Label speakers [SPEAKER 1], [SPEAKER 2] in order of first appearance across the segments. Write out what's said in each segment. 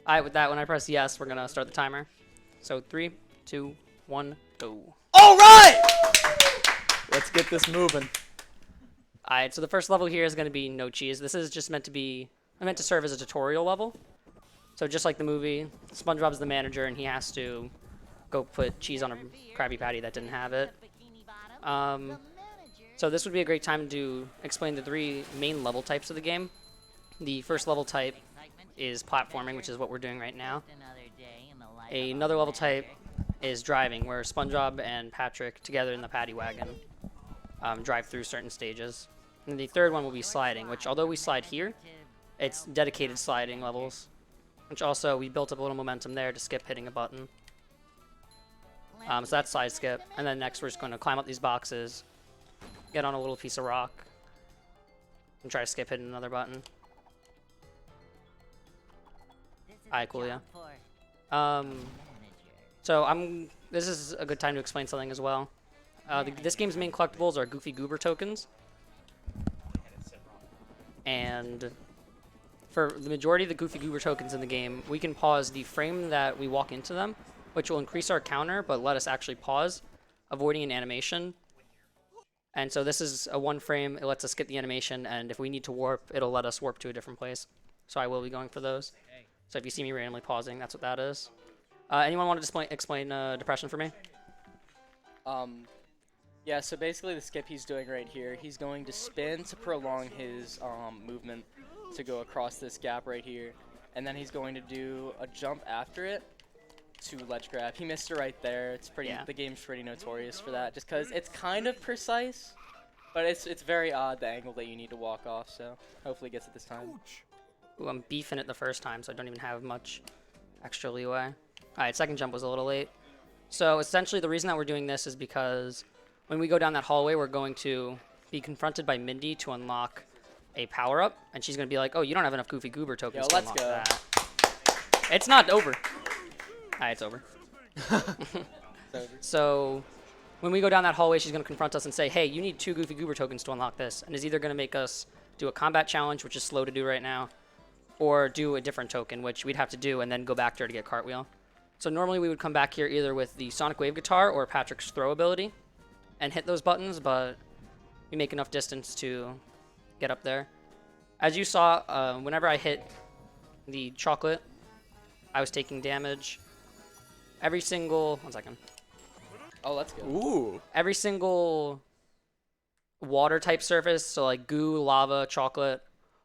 [SPEAKER 1] Alright, with that, when I press yes, we're gonna start the timer. So 3, 2, 1, go.
[SPEAKER 2] All right! Let's get this moving.
[SPEAKER 1] Alright, so the first level here is gonna be no cheese. This is just meant to serve as a tutorial level. So just like the movie, SpongeBob's the manager and he has to go put cheese on a Krabby Patty that didn't have it. So this would be a great time to explain the 3 main level types of the game. The first level type is platforming, which is what we're doing right now. Another level type is driving, where SpongeBob and Patrick, together in the paddy wagon, drive through certain stages. And the third one will be sliding, which although we slide here, it's dedicated sliding levels, which also we built up a little momentum there to skip hitting a button. So that's slide skip. And then next we're just going to climb up these boxes, get on a little piece of rock, and try to skip hitting another button. Alright, cool, yeah. So this is a good time to explain something as well. This game's main collectibles are Goofy Goober tokens. And for the majority of the Goofy Goober tokens in the game, we can pause the frame that we walk into them, which will increase our counter, but let us actually pause, avoiding an animation. And so this is a 1 frame, it lets us skip the animation, and if we need to warp, it'll let us warp to a different place. So I will be going for those. So if you see me randomly pausing, that's what that is. Anyone want to explain depression for me?
[SPEAKER 3] Yeah, so basically the skip he's doing right here, he's going to spin to prolong his movement to go across this gap right here. And then he's going to do a jump after it to ledge grab. He missed it right there. It's pretty. Yeah. The game's pretty notorious for that, just because it's kind of precise, but it's very odd the angle that you need to walk off. So hopefully he gets it this time.
[SPEAKER 1] Ooh, I'm beefing it the first time, so I don't even have much extra leeway. Alright, second jump was a little late. So essentially the reason that we're doing this is because when we go down that hallway, we're going to be confronted by Mindy to unlock a power-up, and she's going to be like, oh, you don't have enough Goofy Goober tokens to unlock that. It's not over. Alright, it's over. So when we go down that hallway, she's going to confront us and say, hey, you need 2 Goofy Goober tokens to unlock this, and is either going to make us do a combat challenge, which is slow to do right now, or do a different token, which we'd have to do and then go back there to get cartwheel. So normally we would come back here either with the Sonic Wave guitar or Patrick's throw ability and hit those buttons, but we make enough distance to get up there. As you saw, whenever I hit the chocolate, I was taking damage. Every single... One second.
[SPEAKER 3] Oh, that's good.
[SPEAKER 2] Ooh.
[SPEAKER 1] Every single water type surface, so like goo, lava, chocolate,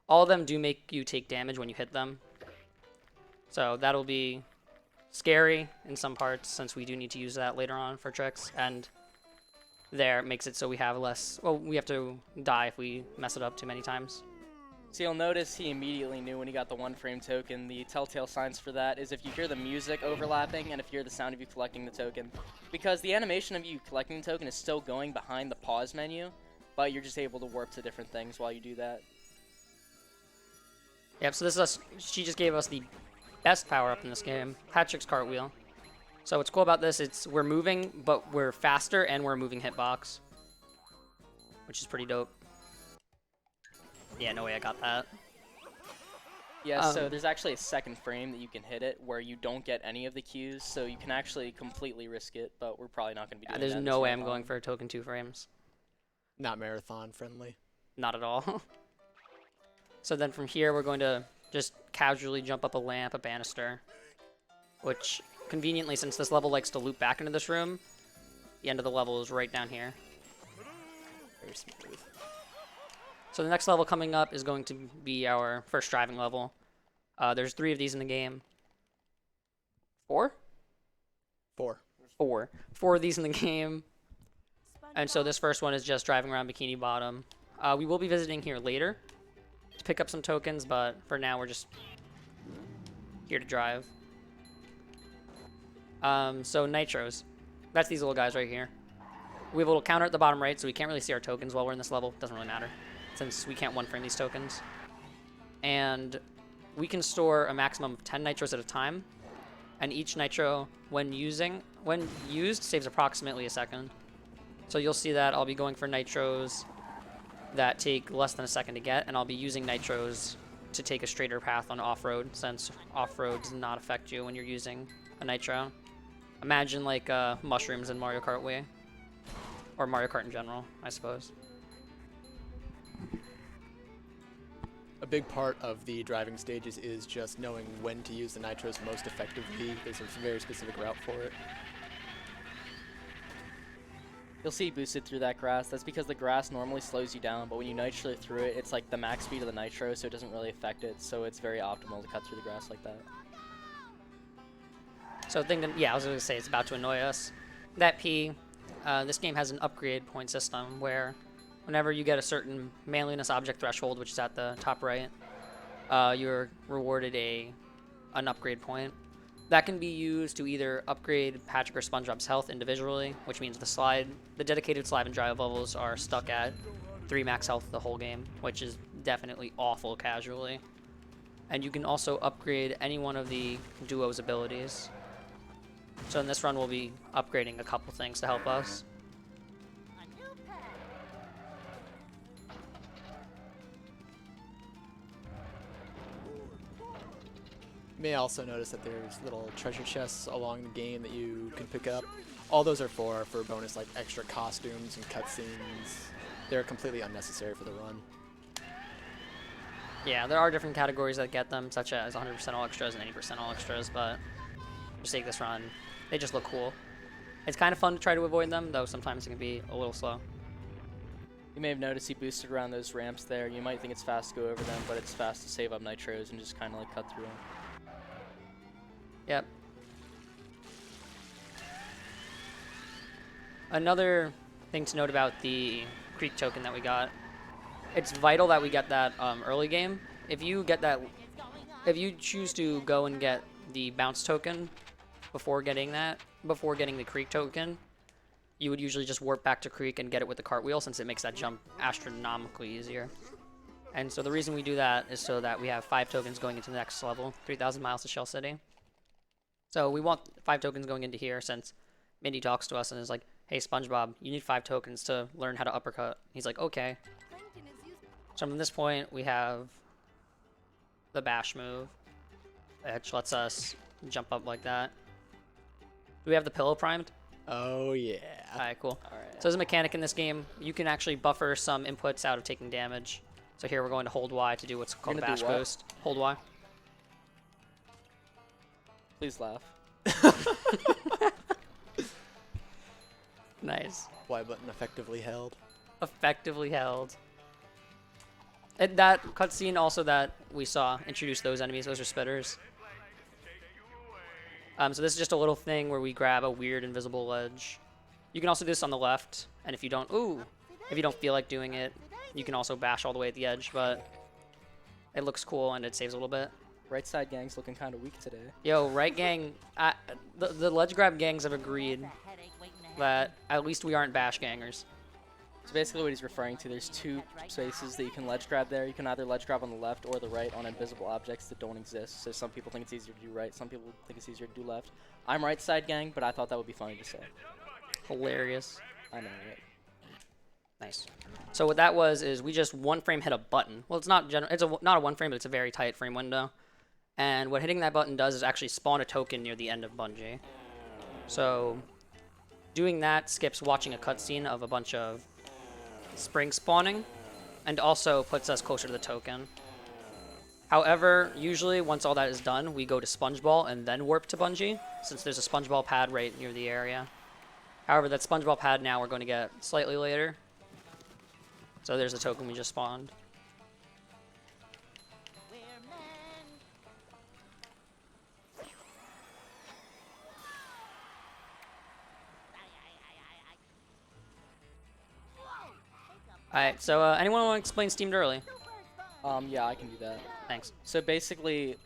[SPEAKER 1] all of them do make you take damage when you hit them. So that'll be scary in some parts, since we do need to use that later on for tricks. And there makes it so we have less... Well, we have to die if we mess it up too many times.
[SPEAKER 3] So you'll notice he immediately knew when he got the 1 frame token. The telltale signs for that is if you hear the music overlapping and if you hear the sound of you collecting the token. Because the animation of you collecting the token is still going behind the pause menu, but you're just able to warp to different things while you do that.
[SPEAKER 1] Yep, so this is us. She just gave us the best power-up in this game, Patrick's cartwheel. So what's cool about this, we're moving, but we're faster and we're a moving hitbox, which is pretty dope. Yeah, no way I got that.
[SPEAKER 3] Yeah, so there's actually a 2nd frame that you can hit it where you don't get any of the cues, so you can actually completely risk it, but we're probably not going to be doing that.
[SPEAKER 1] There's no way I'm going for a token 2 frames.
[SPEAKER 2] Not marathon friendly.
[SPEAKER 1] Not at all. So then from here, we're going to just casually jump up a lamp, a banister, which conveniently, since this level likes to loop back into this room, the end of the level is right down here.
[SPEAKER 2] Very smooth.
[SPEAKER 1] So the next level coming up is going to be our first driving level. There's 3 of these in the game. 4?
[SPEAKER 2] 4.
[SPEAKER 1] 4. 4 of these in the game. And so this first one is just driving around Bikini Bottom. We will be visiting here later to pick up some tokens, but for now we're just here to drive. So nitros. That's these little guys right here. We have a little counter at the bottom right, so we can't really see our tokens while we're in this level. Doesn't really matter, since we can't 1-frame these tokens. And we can store a maximum of 10 nitros at a time, and each nitro, when used, saves approximately a second. So you'll see that I'll be going for nitros that take less than a second to get, and I'll be using nitros to take a straighter path on off-road, since off-road does not affect you when you're using a nitro. Imagine like mushrooms in Mario Kart Wii, or Mario Kart in general, I suppose.
[SPEAKER 2] A big part of the driving stages is just knowing when to use the nitros most effectively. There's a very specific route for it.
[SPEAKER 3] You'll see boosted through that grass. That's because the grass normally slows you down, but when you nitro through it, it's like the max speed of the nitro, so it doesn't really affect it. So it's very optimal to cut through the grass like that.
[SPEAKER 1] So thinking, yeah, I was gonna say it's about to annoy us. That P, this game has an upgrade point system where whenever you get a certain manliness object threshold, which is at the top right, you're rewarded an upgrade point. That can be used to either upgrade Patrick or SpongeBob's health individually, which means the dedicated slide and drive levels are stuck at 3 max health the whole game, which is definitely awful casually. And you can also upgrade any one of the duo's abilities. So in this run, we'll be upgrading a couple things to help us.
[SPEAKER 2] You may also notice that there's little treasure chests along the game that you can pick up. All those are for bonus like extra costumes and cutscenes. They're completely unnecessary for the run.
[SPEAKER 1] Yeah, there are different categories that get them, such as 100% all extras and 80% all extras, but for sake of this run, they just look cool. It's kind of fun to try to avoid them, though sometimes it can be a little slow.
[SPEAKER 3] You may have noticed he boosted around those ramps there. You might think it's fast to go over them, but it's fast to save up nitros and just kind of like cut through them.
[SPEAKER 1] Yep. Another thing to note about the Creek token that we got, it's vital that we get that early game. If you choose to go and get the bounce token before getting the Creek token, you would usually just warp back to Creek and get it with the cartwheel, since it makes that jump astronomically easier. And so the reason we do that is so that we have 5 tokens going into the next level, 3,000 miles to Shell City. So we want 5 tokens going into here, since Mindy talks to us and is like, hey, SpongeBob, you need 5 tokens to learn how to uppercut. He's like, okay. So from this point, we have the bash move, which lets us jump up like that. Do we have the pillow primed?
[SPEAKER 2] Oh, yeah.
[SPEAKER 1] Alright, cool.
[SPEAKER 3] Alright.
[SPEAKER 1] So there's a mechanic in this game. You can actually buffer some inputs out of taking damage. So here we're going to hold Y to do what's called a bash boost. Hold Y.
[SPEAKER 3] Please laugh.
[SPEAKER 1] Nice.
[SPEAKER 2] Y button effectively held.
[SPEAKER 1] Effectively held. And that cutscene also that we saw introduced those enemies. Those are spitters. So this is just a little thing where we grab a weird invisible ledge. You can also do this on the left, and if you don't feel like doing it, you can also bash all the way at the edge, but it looks cool and it saves a little bit.
[SPEAKER 3] Right side gang's looking kind of weak today.
[SPEAKER 1] Yo, right gang, the ledge grab gangs have agreed that at least we aren't bash gangers.
[SPEAKER 3] So basically what he's referring to, there's 2 spaces that you can ledge grab there. You can either ledge grab on the left or the right on invisible objects that don't exist. So some people think it's easier to do right, some people think it's easier to do left. I'm right side gang, but I thought that would be funny to say.
[SPEAKER 1] Hilarious.
[SPEAKER 3] I know, right?
[SPEAKER 1] Nice. So what that was is we just one frame hit a button. Well, it's not not a one frame, but it's a very tight frame window. And what hitting that button does is actually spawn a token near the end of Bungie. So doing that skips watching a cutscene of a bunch of spring spawning, and also puts us closer to the token. However, usually once all that is done, we go to SpongeBob and then warp to Bungie, since there's a SpongeBob pad right near the area. However, that SpongeBob pad now we're going to get slightly later. So there's a token we just spawned. Alright, so anyone want to explain Steamed Early?
[SPEAKER 3] Yeah, I can do that.
[SPEAKER 1] Thanks.
[SPEAKER 3] So basically,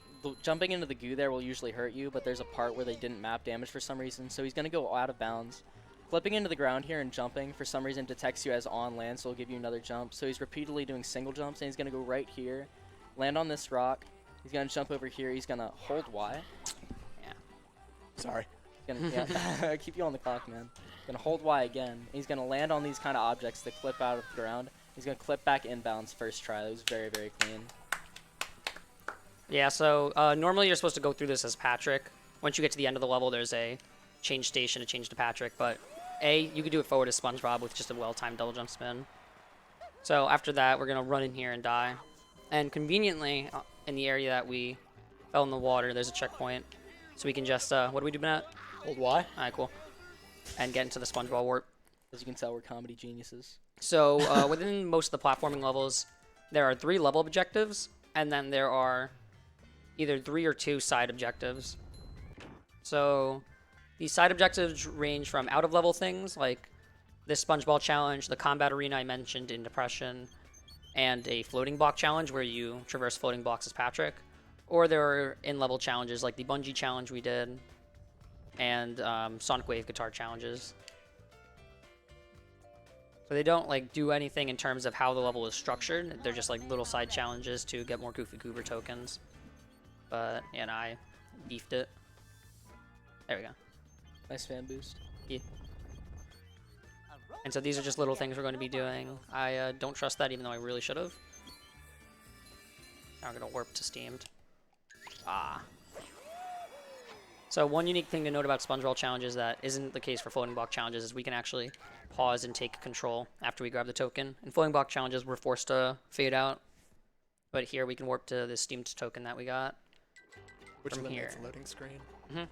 [SPEAKER 3] jumping into the goo there will usually hurt you, but there's a part where they didn't map damage for some reason, so he's going to go out of bounds. Flipping into the ground here and jumping, for some reason, detects you as on land, so it'll give you another jump. So he's repeatedly doing single jumps, and he's going to go right here, land on this rock. He's going to jump over here. He's going to hold Y.
[SPEAKER 1] Yeah.
[SPEAKER 2] Sorry.
[SPEAKER 3] He's gonna keep you on the clock, man. Gonna hold Y again. He's gonna land on these kind of objects that clip out of the ground. He's gonna clip back inbounds first try. That was very, very clean.
[SPEAKER 1] Yeah, so normally you're supposed to go through this as Patrick. Once you get to the end of the level, there's a change station to change to Patrick, but you could do it forward as SpongeBob with just a well-timed double jump spin. So after that, we're going to run in here and die. And conveniently, in the area that we fell in the water, there's a checkpoint. So we can just, what do we do, Matt?
[SPEAKER 2] Hold Y.
[SPEAKER 1] Alright, cool. And get into the SpongeBob warp.
[SPEAKER 3] As you can tell, we're comedy geniuses.
[SPEAKER 1] So within most of the platforming levels, there are 3 level objectives, and then there are either 3 or 2 side objectives. So these side objectives range from out-of-level things, like this SpongeBob challenge, the combat arena I mentioned in Depression, and a floating block challenge where you traverse floating blocks as Patrick. Or there are in-level challenges like the bungee challenge we did, and Sonic Wave guitar challenges. So they don't like do anything in terms of how the level is structured. They're just like little side challenges to get more Goofy Goober tokens. But yeah, no, I beefed it. There we go.
[SPEAKER 3] Nice fan boost.
[SPEAKER 1] Yeah. And so these are just little things we're going to be doing. I don't trust that, even though I really should have. Now we're going to warp to Steamed. Ah. So one unique thing to note about SpongeBob challenges that isn't the case for floating block challenges is we can actually pause and take control after we grab the token. In floating block challenges, we're forced to fade out. But here we can warp to the Steamed token that we got.
[SPEAKER 2] Which
[SPEAKER 1] from
[SPEAKER 2] eliminates
[SPEAKER 1] here.
[SPEAKER 2] the loading screen.
[SPEAKER 1] Mm-hmm.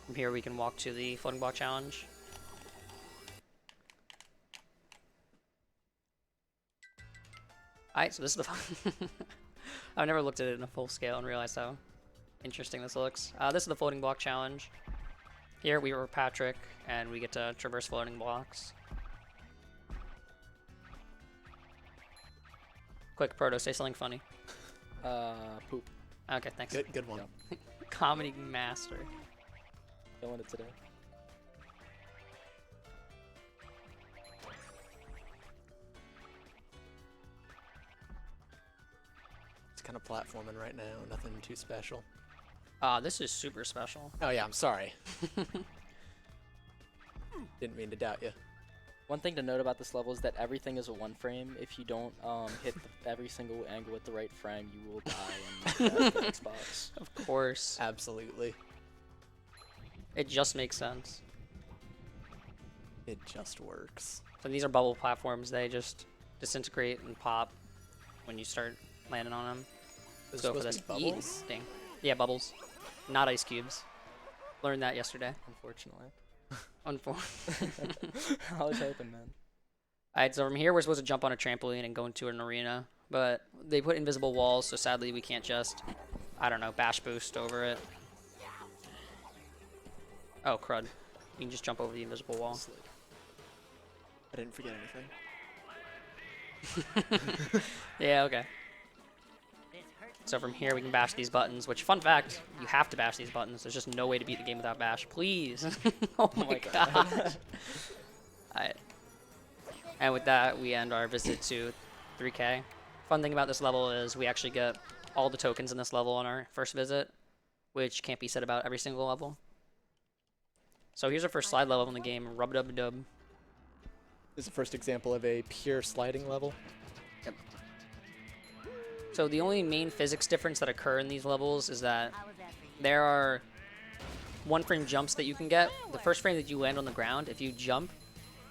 [SPEAKER 1] From here we can walk to the floating block challenge. Alright, so this is the I've never looked at it in a full scale and realized how interesting this looks. This is the floating block challenge. Here we were Patrick, and we get to traverse floating blocks. Quick, Proto, say something funny.
[SPEAKER 3] Poop.
[SPEAKER 1] Okay, thanks.
[SPEAKER 2] Good one.
[SPEAKER 1] Comedy master.
[SPEAKER 3] Killing it today.
[SPEAKER 2] It's kind of platforming right now. Nothing too special.
[SPEAKER 1] This is super special.
[SPEAKER 2] Oh yeah, I'm sorry. Didn't mean to doubt you.
[SPEAKER 3] One thing to note about this level is that everything is a 1 frame. If you don't hit every single angle with the right frame, you will die in the Xbox.
[SPEAKER 1] Of course.
[SPEAKER 2] Absolutely.
[SPEAKER 1] It just makes sense.
[SPEAKER 2] It just works.
[SPEAKER 1] So these are bubble platforms. They just disintegrate and pop when you start landing on them.
[SPEAKER 2] Those
[SPEAKER 1] Go for
[SPEAKER 2] supposed
[SPEAKER 1] this
[SPEAKER 2] to be bubbles?
[SPEAKER 1] thing. Yeah, bubbles. Not ice cubes. Learned that yesterday.
[SPEAKER 3] Unfortunately.
[SPEAKER 1] Unfortunately.
[SPEAKER 3] I was hoping, man.
[SPEAKER 1] Alright, so from here we're supposed to jump on a trampoline and go into an arena. But they put invisible walls, so sadly we can't just, I don't know, bash boost over it. Oh, crud. You can just jump over the invisible wall.
[SPEAKER 2] I didn't forget anything.
[SPEAKER 1] Yeah, okay. So from here we can bash these buttons, which, fun fact, you have to bash these buttons. There's just no way to beat the game without bash. Please. Oh my gosh. Alright. And with that, we end our visit to 3K. Fun thing about this level is we actually get all the tokens in this level on our first visit, which can't be said about every single level. So here's our first slide level in the game, Rub-Dub-Dub.
[SPEAKER 2] This is the first example of a pure sliding level.
[SPEAKER 1] Yep. So the only main physics difference that occur in these levels is that there are 1-frame jumps that you can get. The first frame that you land on the ground, if you jump,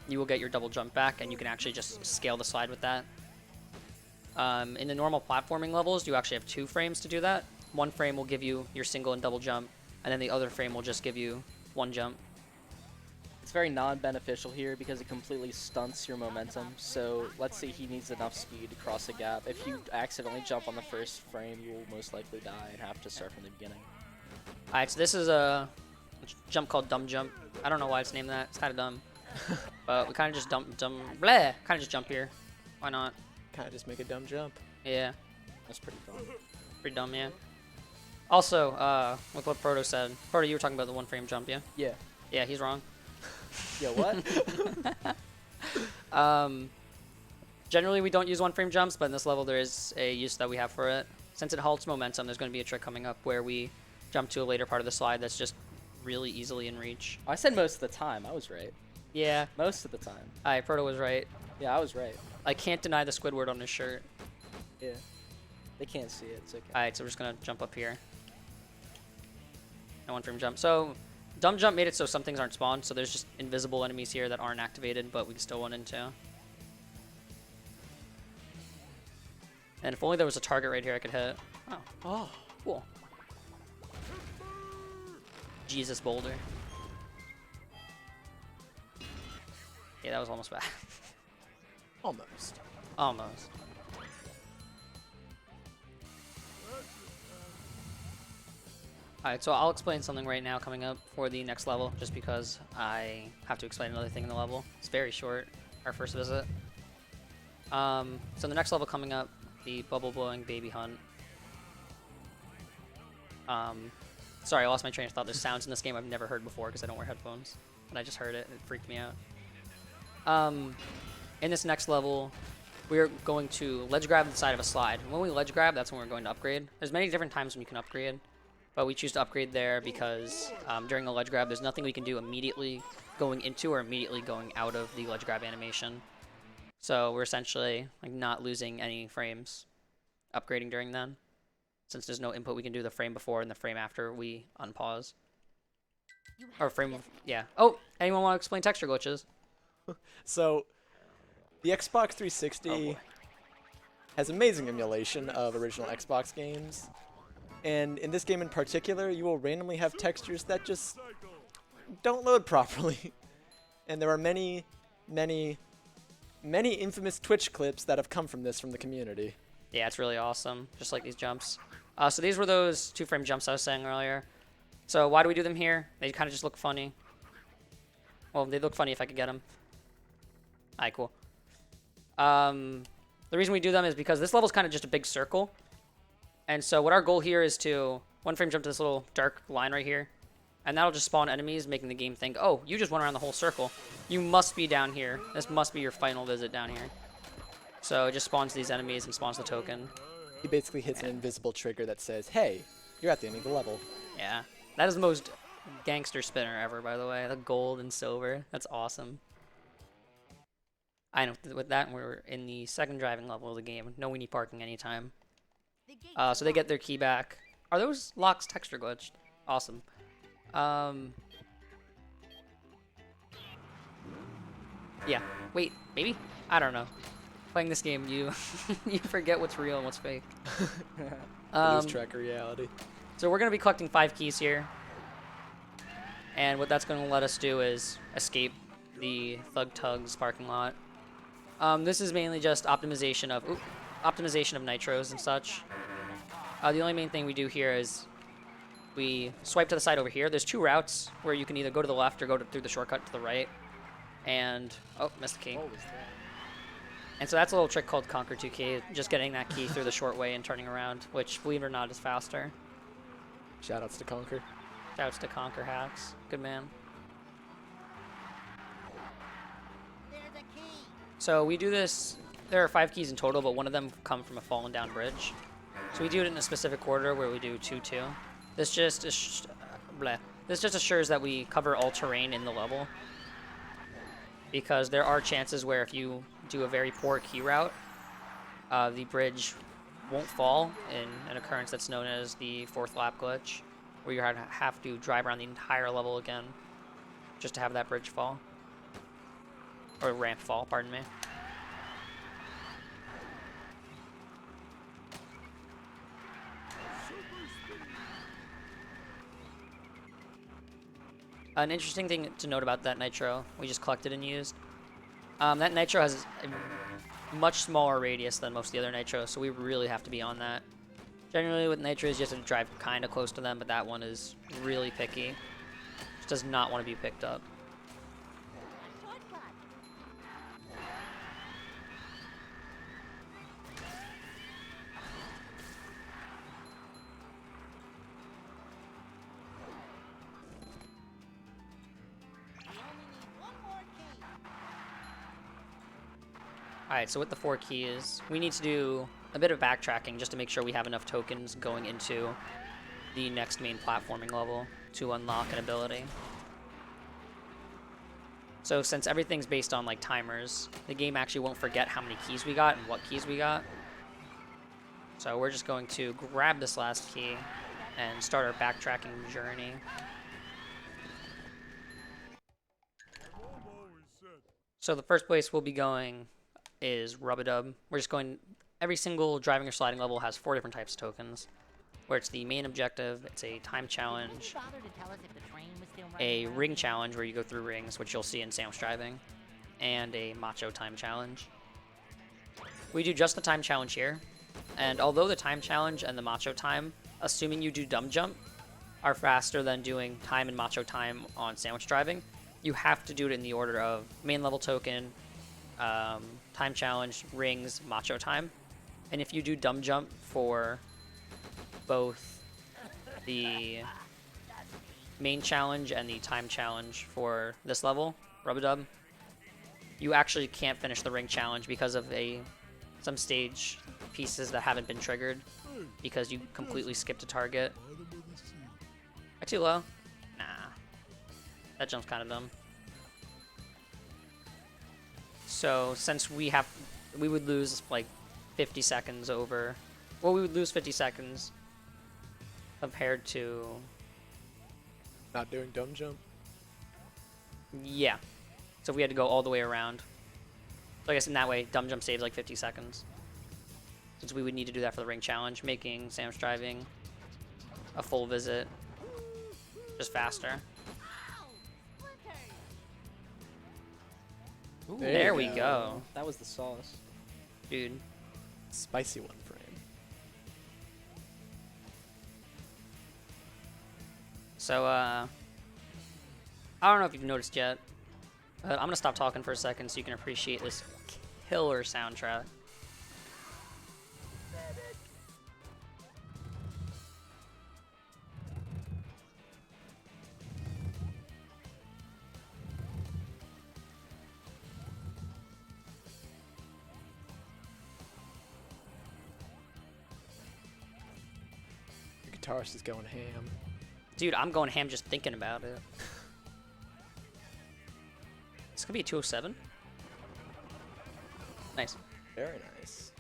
[SPEAKER 1] you will get your double jump back, and you can actually just scale the slide with that. In the normal platforming levels, you actually have 2 frames to do that. 1 frame will give you your single and double jump, and then the other frame will just give you 1 jump.
[SPEAKER 3] It's very non-beneficial here because it completely stunts your momentum. So let's say he needs enough speed to cross a gap. If you accidentally jump on the first frame, you will most likely die and have to start from the beginning.
[SPEAKER 1] Alright, so this is a jump called Dumb Jump. I don't know why it's named that. It's kind of dumb. But we kind of just kind of just jump here. Why not?
[SPEAKER 2] Kind of just make a dumb jump.
[SPEAKER 1] Yeah.
[SPEAKER 3] That's pretty fun.
[SPEAKER 1] Pretty dumb, yeah. Also, with what Proto said. Proto, you were talking about the 1-frame jump, yeah?
[SPEAKER 3] Yeah.
[SPEAKER 1] Yeah, he's wrong.
[SPEAKER 3] Yeah, what?
[SPEAKER 1] Generally, we don't use 1-frame jumps, but in this level, there is a use that we have for it. Since it halts momentum, there's going to be a trick coming up where we jump to a later part of the slide that's just really easily in reach.
[SPEAKER 3] I said most of the time. I was right.
[SPEAKER 1] Yeah.
[SPEAKER 3] Most of the time.
[SPEAKER 1] Alright, Proto was right.
[SPEAKER 3] Yeah, I was right.
[SPEAKER 1] I can't deny the Squidward on his shirt.
[SPEAKER 3] Yeah. They can't see it. It's okay.
[SPEAKER 1] Alright, so we're just gonna jump up here. No one frame jump. So, dumb jump made it so some things aren't spawned, so there's just invisible enemies here that aren't activated, but we can still run into. And if only there was a target right here I could hit. Oh,
[SPEAKER 2] Oh.
[SPEAKER 1] cool. Jesus boulder. Yeah, that was almost bad.
[SPEAKER 2] Almost.
[SPEAKER 1] Almost. Alright, so I'll explain something right now coming up for the next level, just because I have to explain another thing in the level. It's very short, our first visit. So the next level coming up, the bubble blowing baby hunt. Sorry, I lost my train of thought. There's sounds in this game I've never heard before because I don't wear headphones. And I just heard it, and it freaked me out. In this next level, we're going to ledge grab the side of a slide. When we ledge grab, that's when we're going to upgrade. There's many different times when you can upgrade, but we choose to upgrade there because during the ledge grab, there's nothing we can do immediately going into or immediately going out of the ledge grab animation. So we're essentially like not losing any frames upgrading during then, since there's no input we can do the frame before and the frame after we unpause. Or frame, yeah. Oh, anyone want to explain texture glitches?
[SPEAKER 2] So, the Xbox 360 has amazing emulation of original Xbox games. And in this game in particular, you will randomly have textures that just don't load properly. And there are many, many, many infamous Twitch clips that have come from this from the community.
[SPEAKER 1] Yeah, it's really awesome, just like these jumps. So these were those 2-frame jumps I was saying earlier. So why do we do them here? They kind of just look funny. Well, they look funny if I could get them. Alright, cool. The reason we do them is because this level's kind of just a big circle. And so what our goal here is to 1-frame jump to this little dark line right here. And that'll just spawn enemies, making the game think, oh, you just went around the whole circle. You must be down here. This must be your final visit down here. So it just spawns these enemies and spawns the token.
[SPEAKER 2] He basically hits an invisible trigger that says, hey, you're at the end of the level.
[SPEAKER 1] Yeah. That is the most gangster spinner ever, by the way. The gold and silver. That's awesome. I know. With that, we're in the second driving level of the game. No weenie parking anytime. So they get their key back. Are those locks texture glitched? Awesome. Yeah. Wait, maybe? I don't know. Playing this game, you you forget what's real and what's fake.
[SPEAKER 2] Lose track of reality.
[SPEAKER 1] So we're going to be collecting 5 keys here. And what that's going to let us do is escape the Thug Tugs parking lot. This is mainly just optimization of nitros and such. The only main thing we do here is we swipe to the side over here. There's 2 routes where you can either go to the left or go through the shortcut to the right. And, oh, missed the key. And so that's a little trick called Conquer 2 key, just getting that key through the short way and turning around, which, believe it or not, is faster.
[SPEAKER 2] Shoutouts to Conquer.
[SPEAKER 1] Shoutouts to Conquer Hacks. Good man. So we do this, there are 5 keys in total, but one of them come from a fallen down bridge. So we do it in a specific order where we do 2-2. This just assures that we cover all terrain in the level. Because there are chances where if you do a very poor key route, the bridge won't fall in an occurrence that's known as the 4th lap glitch, where you have to drive around the entire level again just to have that bridge fall. Or ramp fall, pardon me. An interesting thing to note about that nitro we just collected and used, that nitro has a much smaller radius than most of the other nitros, so we really have to be on that. Generally with nitros you have to drive kind of close to them, but that one is really picky. Just does not want to be picked up. Alright, so with the 4 keys, we need to do a bit of backtracking just to make sure we have enough tokens going into the next main platforming level to unlock an ability. So since everything's based on like timers, the game actually won't forget how many keys we got and what keys we got. So we're just going to grab this last key and start our backtracking journey. So the first place we'll be going is Rub-a-Dub. We're just going, every single driving or sliding level has 4 different types of tokens, where it's the main objective, it's a time challenge, a ring challenge where you go through rings, which you'll see in sandwich driving, and a macho time challenge. We do just the time challenge here, and although the time challenge and the macho time, assuming you do dumb jump, are faster than doing time and macho time on sandwich driving, you have to do it in the order of main level token, time challenge, rings, macho time. And if you do dumb jump for both the main challenge and the time challenge for this level, Rub-a-Dub, you actually can't finish the ring challenge because of some stage pieces that haven't been triggered because you completely skipped a target. Am I too low? Nah. That jump's kind of dumb. So since we would lose like 50 seconds over, well, we would lose 50 seconds compared to,
[SPEAKER 2] Not doing dumb jump.
[SPEAKER 1] yeah. So we had to go all the way around. So I guess in that way, dumb jump saves like 50 seconds. Since we would need to do that for the ring challenge, making sandwich driving a full visit just faster. Ooh, there we go.
[SPEAKER 3] That was the sauce.
[SPEAKER 1] Dude.
[SPEAKER 2] Spicy one frame.
[SPEAKER 1] So, I don't know if you've noticed yet, but I'm going to stop talking for a second so you can appreciate this killer soundtrack.
[SPEAKER 2] The guitarist is going ham.
[SPEAKER 1] Dude, I'm going ham just thinking about it. This could be a 207. Nice.
[SPEAKER 2] Very nice.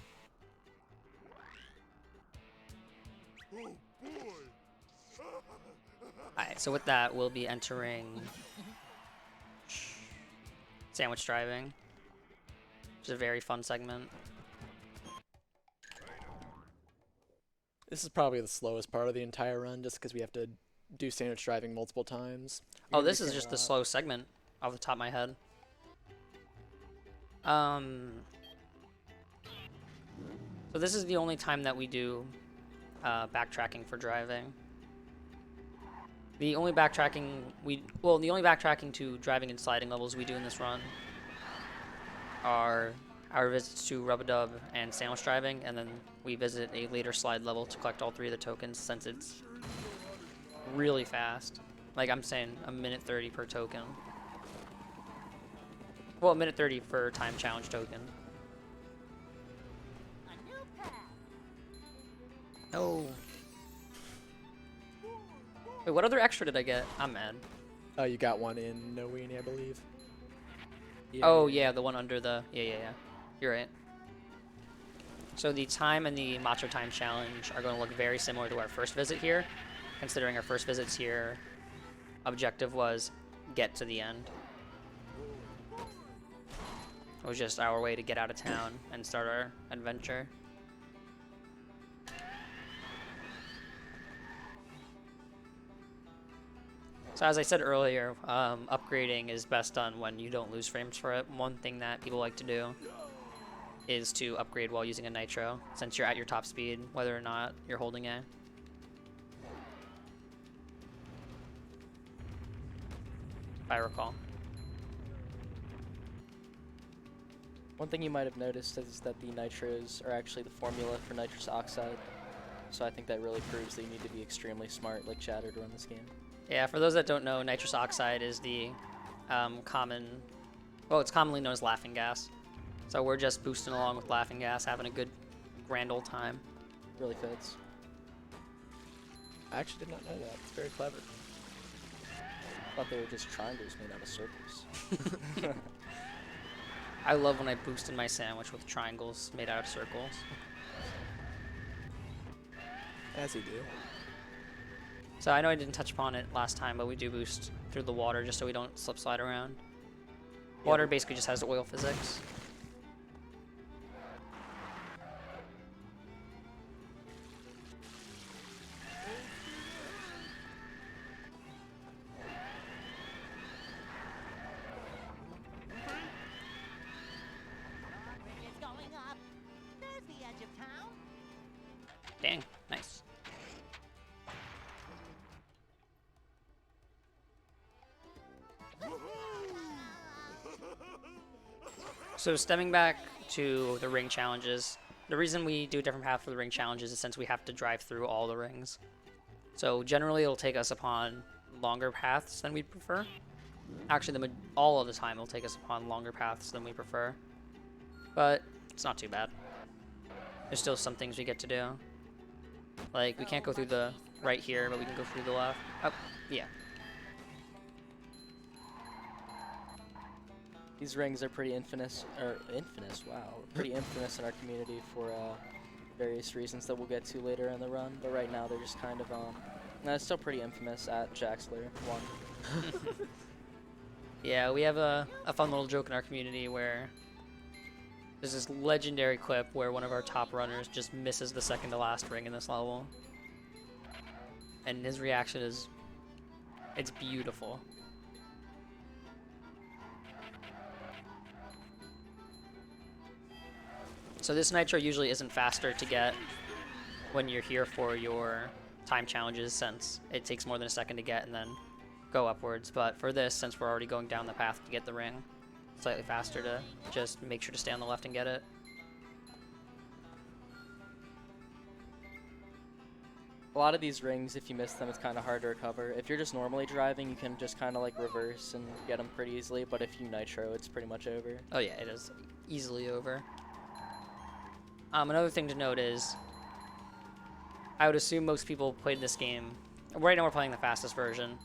[SPEAKER 1] Alright, so with that, we'll be entering sandwich driving, which is a very fun segment.
[SPEAKER 2] This is probably the slowest part of the entire run, just because we have to do sandwich driving multiple times.
[SPEAKER 1] Oh, this is just the slow segment off the top of my head. So this is the only time that we do backtracking for driving. The only backtracking the only backtracking to driving and sliding levels we do in this run are our visits to Rub-a-Dub and sandwich driving, and then we visit a later slide level to collect all 3 of the tokens since it's really fast. Like I'm saying, a minute 30 per token. Well, a minute 30 for time challenge token. Oh. Wait, what other extra did I get? I'm mad.
[SPEAKER 2] You got one in No Weenie, I believe.
[SPEAKER 3] Yeah.
[SPEAKER 1] Oh, yeah, the one under the... Yeah. You're right. So the time and the Macho Time Challenge are going to look very similar to our first visit here, considering our first visits here, objective was get to the end. It was just our way to get out of town and start our adventure. So as I said earlier, upgrading is best done when you don't lose frames for it. One thing that people like to do is to upgrade while using a nitro, since you're at your top speed, whether or not you're holding A. If I recall.
[SPEAKER 3] One thing you might have noticed is that the nitros are actually the formula for nitrous oxide. So I think that really proves that you need to be extremely smart like Chatter to run this game.
[SPEAKER 1] Yeah, for those that don't know, nitrous oxide is the it's commonly known as laughing gas. So we're just boosting along with laughing gas, having a good grand old time.
[SPEAKER 3] Really fits.
[SPEAKER 2] I actually did not know that. It's very clever.
[SPEAKER 3] I thought they were just triangles made out of circles.
[SPEAKER 1] I love when I boost in my sandwich with triangles made out of circles.
[SPEAKER 2] As you do.
[SPEAKER 1] So I know I didn't touch upon it last time, but we do boost through the water just so we don't slip slide around. Water basically just has oil physics.
[SPEAKER 4] It's going up. There's the edge of town.
[SPEAKER 1] Dang, nice. So stemming back to the ring challenges, the reason we do a different path for the ring challenges is since we have to drive through all the rings. So generally it'll take us upon longer paths than we'd prefer. Actually, all of the time it'll take us upon longer paths than we prefer. But it's not too bad. There's still some things we get to do. Like, we can't go through the right here, but we can go through the left. Oh, yeah.
[SPEAKER 3] These rings are pretty wow, pretty infamous in our community for various reasons that we'll get to later in the run. But right now they're just kind of, no, it's still pretty infamous at Jaxler 1.
[SPEAKER 1] Yeah, we have a fun little joke in our community where there's this legendary clip where one of our top runners just misses the second to last ring in this level. And his reaction is, it's beautiful. So this nitro usually isn't faster to get when you're here for your time challenges, since it takes more than a second to get and then go upwards. But for this, since we're already going down the path to get the ring, slightly faster to just make sure to stay on the left and get it.
[SPEAKER 3] A lot of these rings, if you miss them, it's kind of hard to recover. If you're just normally driving, you can just kind of like reverse and get them pretty easily. But if you nitro, it's pretty much over.
[SPEAKER 1] Oh yeah, it is easily over. Another thing to note is, I would assume most people played this game. Right now we're playing the fastest version,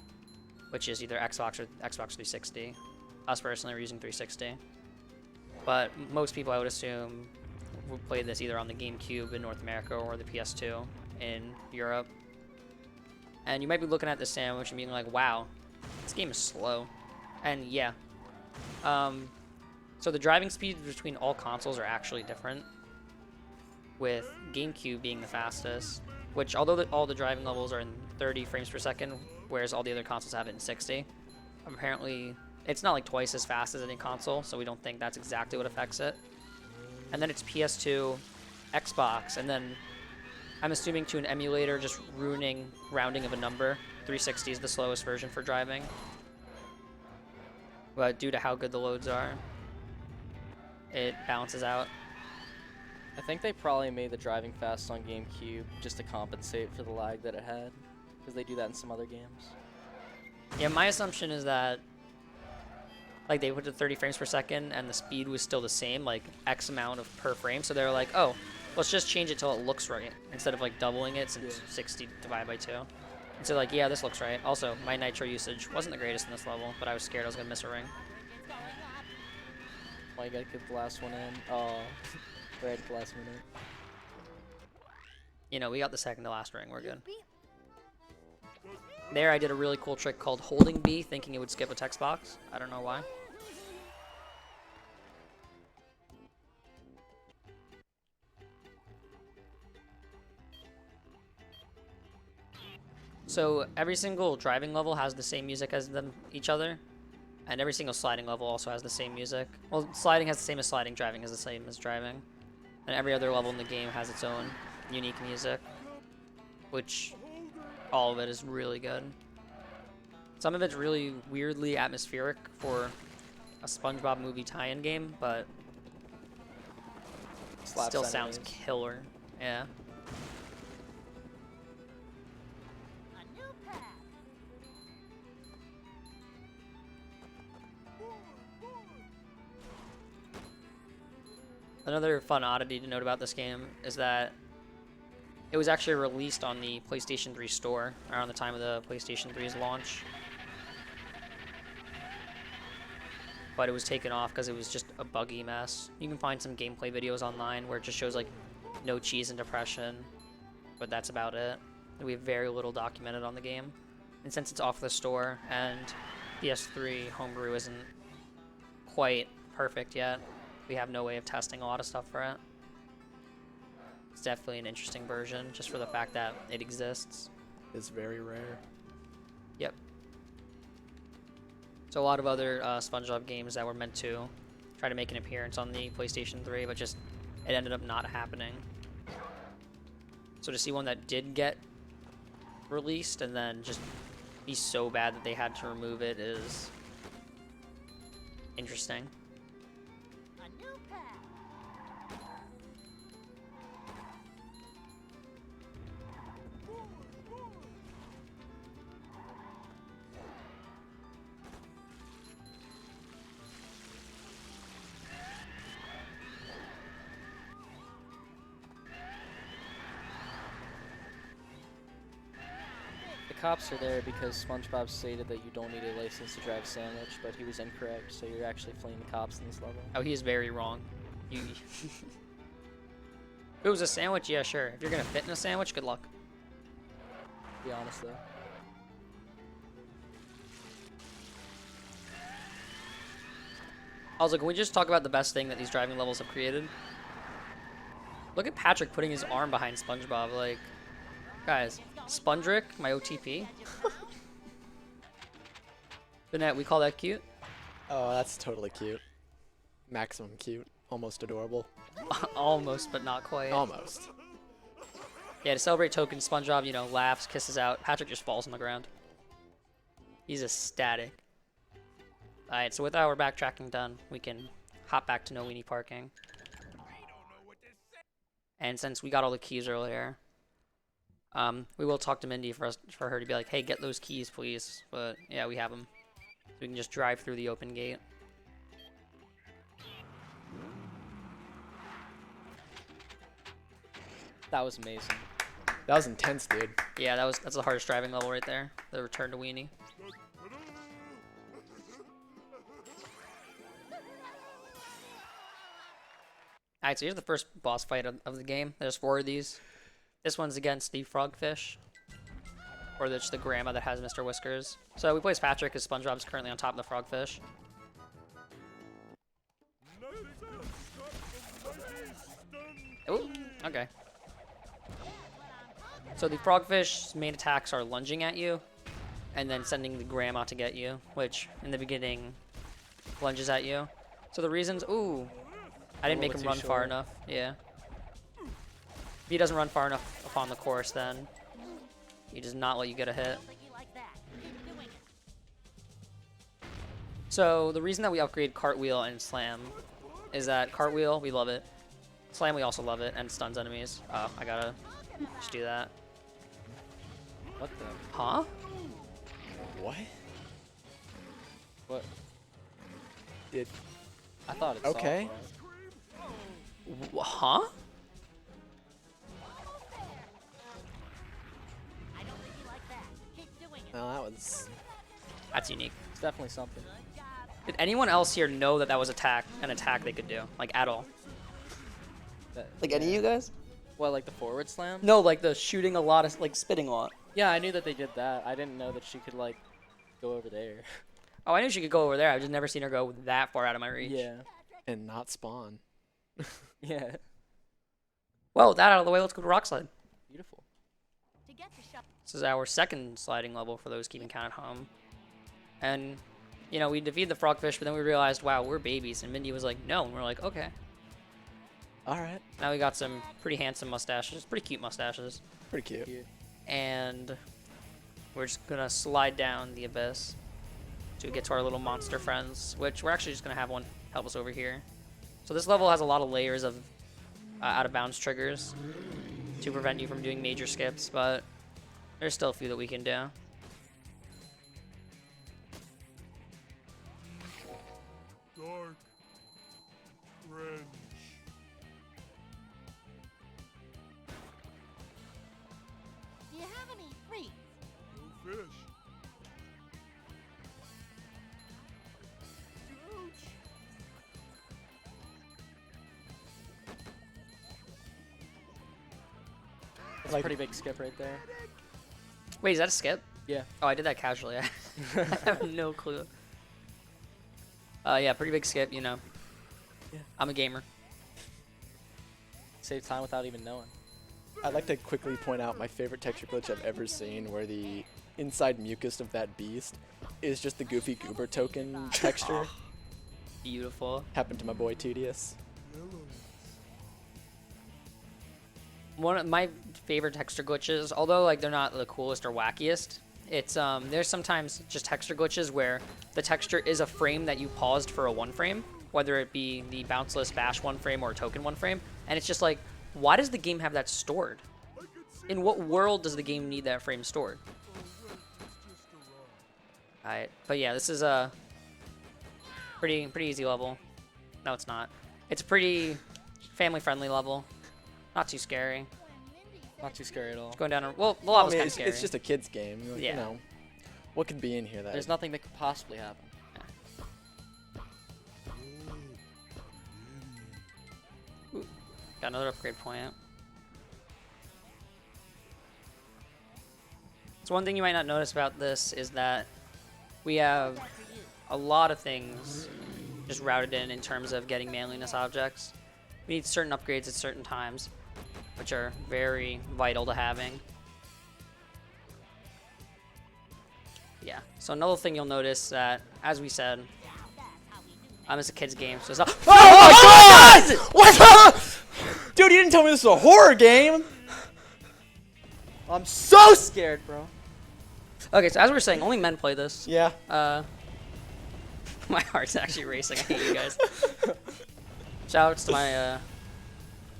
[SPEAKER 1] which is either Xbox or Xbox 360. Us personally, we're using 360. But most people, I would assume, would play this either on the GameCube in North America or the PS2 in Europe. And you might be looking at this sandwich and being like, wow, this game is slow. And yeah. So the driving speeds between all consoles are actually different, with GameCube being the fastest, which although all the driving levels are in 30 frames per second, whereas all the other consoles have it in 60, apparently it's not like twice as fast as any console, so we don't think that's exactly what affects it. And then it's PS2, Xbox, and then I'm assuming to an emulator just ruining rounding of a number. 360 is the slowest version for driving, but due to how good the loads are, it balances out.
[SPEAKER 3] I think they probably made the driving fast on GameCube just to compensate for the lag that it had, because they do that in some other games.
[SPEAKER 1] Yeah, my assumption is that like they put it 30 frames per second and the speed was still the same, like X amount of per frame. So they're like, oh, let's just change it till it looks right instead of like doubling it since 60 divided by 2. And so like, yeah, this looks right. Also, my nitro usage wasn't the greatest in this level, but I was scared I was gonna miss a ring.
[SPEAKER 3] Well, you gotta get the last one in. Oh, right at the last minute.
[SPEAKER 1] You know, we got the second to last ring. We're good. There, I did a really cool trick called holding B, thinking it would skip a text box. I don't know why. So every single driving level has the same music as each other, and every single sliding level also has the same music. Well, sliding has the same as sliding, driving has the same as driving, and every other level in the game has its own unique music, which all of it is really good. Some of it's really weirdly atmospheric for a SpongeBob movie tie-in game, but still sounds killer. Yeah.
[SPEAKER 4] A new path.
[SPEAKER 1] Another fun oddity to note about this game is that it was actually released on the PlayStation 3 store around the time of the PlayStation 3's launch. But it was taken off because it was just a buggy mess. You can find some gameplay videos online where it just shows like no cheese and depression. but that's about it. We have very little documented on the game. And since it's off the store and PS3 homebrew isn't quite perfect yet, we have no way of testing a lot of stuff for it. It's definitely an interesting version, just for the fact that it exists.
[SPEAKER 2] It's very rare.
[SPEAKER 1] Yep. So a lot of other SpongeBob games that were meant to try to make an appearance on the PlayStation 3, but just it ended up not happening. So to see one that did get released and then just be so bad that they had to remove it is interesting.
[SPEAKER 4] A new pal.
[SPEAKER 3] The cops are there because SpongeBob stated that you don't need a license to drive a sandwich, but he was incorrect, so you're actually fleeing the cops in this level.
[SPEAKER 1] Oh, he is very wrong. You if it was a sandwich, yeah, sure. If you're gonna fit in a sandwich, good luck.
[SPEAKER 3] To be honest though.
[SPEAKER 1] Also, can we just talk about the best thing that these driving levels have created? Look at Patrick putting his arm behind SpongeBob, like, guys, Spondrick, my OTP. Banette, we call that cute?
[SPEAKER 2] Oh, that's totally cute. Maximum cute. Almost adorable.
[SPEAKER 1] Almost, but not quite.
[SPEAKER 2] Almost.
[SPEAKER 1] Yeah, to celebrate token, SpongeBob, you know, laughs, kisses out. Patrick just falls on the ground. He's ecstatic. Alright, so with our backtracking done, we can hop back to No Weenie Parking. And since we got all the keys earlier, we will talk to Mindy for her to be like, hey, get those keys, please. But yeah, we have them. So we can just drive through the open gate.
[SPEAKER 3] That was amazing.
[SPEAKER 2] That was intense, dude.
[SPEAKER 1] Yeah, that's the hardest driving level right there. The return to Weenie. Alright, so here's the first boss fight of the game. There's 4 of these. This one's against the frogfish. Or just the grandma that has Mr. Whiskers. So we play as Patrick because SpongeBob's currently on top of the frogfish. Ooh, okay. So the frogfish's main attacks are lunging at you and then sending the grandma to get you, which in the beginning lunges at you. So the reasons, ooh, I didn't make him run far enough. Yeah. If he doesn't run far enough upon the course, then he does not let you get a hit. So the reason that we upgrade Cartwheel and Slam is that Cartwheel, we love it. Slam, we also love it, and stuns enemies. Oh, I gotta just do that.
[SPEAKER 3] What the?
[SPEAKER 1] Huh?
[SPEAKER 2] What?
[SPEAKER 3] What?
[SPEAKER 2] Did
[SPEAKER 3] I thought it's
[SPEAKER 2] okay.
[SPEAKER 1] Huh?
[SPEAKER 2] Well, that was.
[SPEAKER 1] That's unique.
[SPEAKER 3] It's definitely something.
[SPEAKER 1] Did anyone else here know that that was an attack they could do? Like, at all? Like, any of you guys?
[SPEAKER 3] What, like the forward slam?
[SPEAKER 1] No, like the shooting a lot of, like, spitting a lot.
[SPEAKER 3] Yeah, I knew that they did that. I didn't know that she could, like, go over there.
[SPEAKER 1] Oh, I knew she could go over there. I've just never seen her go that far out of my reach.
[SPEAKER 3] Yeah.
[SPEAKER 2] And not spawn.
[SPEAKER 3] Yeah.
[SPEAKER 1] Well, with that out of the way, let's go to Rock Slide.
[SPEAKER 3] Beautiful.
[SPEAKER 1] This is our second sliding level for those keeping count at home. And, you know, we defeated the frogfish, but then we realized, wow, we're babies. And Mindy was like, no. And we're like, okay.
[SPEAKER 2] Alright.
[SPEAKER 1] Now we got some pretty handsome mustaches. Pretty cute mustaches.
[SPEAKER 2] Pretty cute.
[SPEAKER 1] And we're just going to slide down the abyss to get to our little monster friends, which we're actually just going to have one help us over here. So this level has a lot of layers of out-of-bounds triggers to prevent you from doing major skips, but there's still a few that we can do.
[SPEAKER 5] Dark. French.
[SPEAKER 4] Do you have any freaks?
[SPEAKER 5] No fish. Ouch.
[SPEAKER 3] That's a pretty big skip right there.
[SPEAKER 1] Wait, is that a skip?
[SPEAKER 3] Yeah.
[SPEAKER 1] Oh, I did that casually. I have no clue. Yeah, pretty big skip, you know.
[SPEAKER 3] Yeah.
[SPEAKER 1] I'm a gamer.
[SPEAKER 3] Save time without even knowing.
[SPEAKER 2] I'd like to quickly point out my favorite texture glitch I've ever seen, where the inside mucus of that beast is just the Goofy Goober token texture.
[SPEAKER 1] Beautiful.
[SPEAKER 2] Happened to my boy Tedious.
[SPEAKER 1] One of my favorite texture glitches, although like they're not the coolest or wackiest, it's there's sometimes just texture glitches where the texture is a frame that you paused for a one frame, whether it be the bounceless bash one frame or token one frame, and it's just like, why does the game have that stored? In what world does the game need that frame stored? Alright, but yeah, this is a pretty easy level. No, it's not. It's a pretty family-friendly level. Not too scary.
[SPEAKER 3] Not too scary at all.
[SPEAKER 1] Going down a well, the
[SPEAKER 2] I
[SPEAKER 1] level's
[SPEAKER 2] mean,
[SPEAKER 1] kind of scary.
[SPEAKER 2] it's just a kid's game.
[SPEAKER 1] Yeah.
[SPEAKER 2] You know, what could be in here that?
[SPEAKER 3] There's nothing that could possibly happen.
[SPEAKER 1] Got another upgrade point. So one thing you might not notice about this is that we have a lot of things just routed in terms of getting manliness objects. We need certain upgrades at certain times, which are very vital to having. Yeah, so another thing you'll notice that, as we said, it's a kid's game, so it's not—
[SPEAKER 2] Oh my God! What? Dude, you didn't tell me this was a horror game.
[SPEAKER 3] I'm so scared, bro.
[SPEAKER 1] Okay, so as we were saying, only men play this.
[SPEAKER 2] Yeah.
[SPEAKER 1] My heart's actually racing. I hate you guys. Shoutouts to my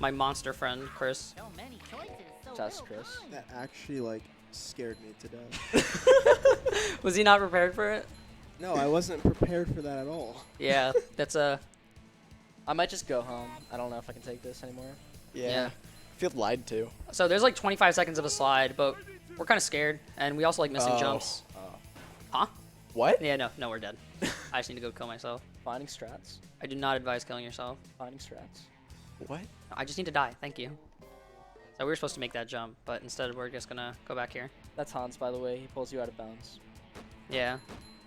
[SPEAKER 1] my monster friend Chris.
[SPEAKER 4] So many choices. So
[SPEAKER 3] That's
[SPEAKER 4] little
[SPEAKER 3] Chris.
[SPEAKER 4] time.
[SPEAKER 6] That actually like scared me to death.
[SPEAKER 1] Was he not prepared for it?
[SPEAKER 6] No, I wasn't prepared for that at all.
[SPEAKER 1] Yeah, that's a
[SPEAKER 3] I might just go home. I don't know if I can take this anymore.
[SPEAKER 1] Yeah.
[SPEAKER 2] Feel lied to.
[SPEAKER 1] so there's like 25 seconds of a slide, but we're kind of scared, and we also like missing
[SPEAKER 2] Oh.
[SPEAKER 1] jumps.
[SPEAKER 3] Oh.
[SPEAKER 1] Huh?
[SPEAKER 2] What?
[SPEAKER 1] Yeah, no, we're dead. I just need to go kill myself.
[SPEAKER 3] Finding strats.
[SPEAKER 1] I do not advise killing yourself.
[SPEAKER 3] Finding strats.
[SPEAKER 2] What?
[SPEAKER 1] I just need to die. Thank you. So we were supposed to make that jump, but instead we're just gonna go back here.
[SPEAKER 3] That's Hans, by the way. He pulls you out of bounds.
[SPEAKER 1] Yeah.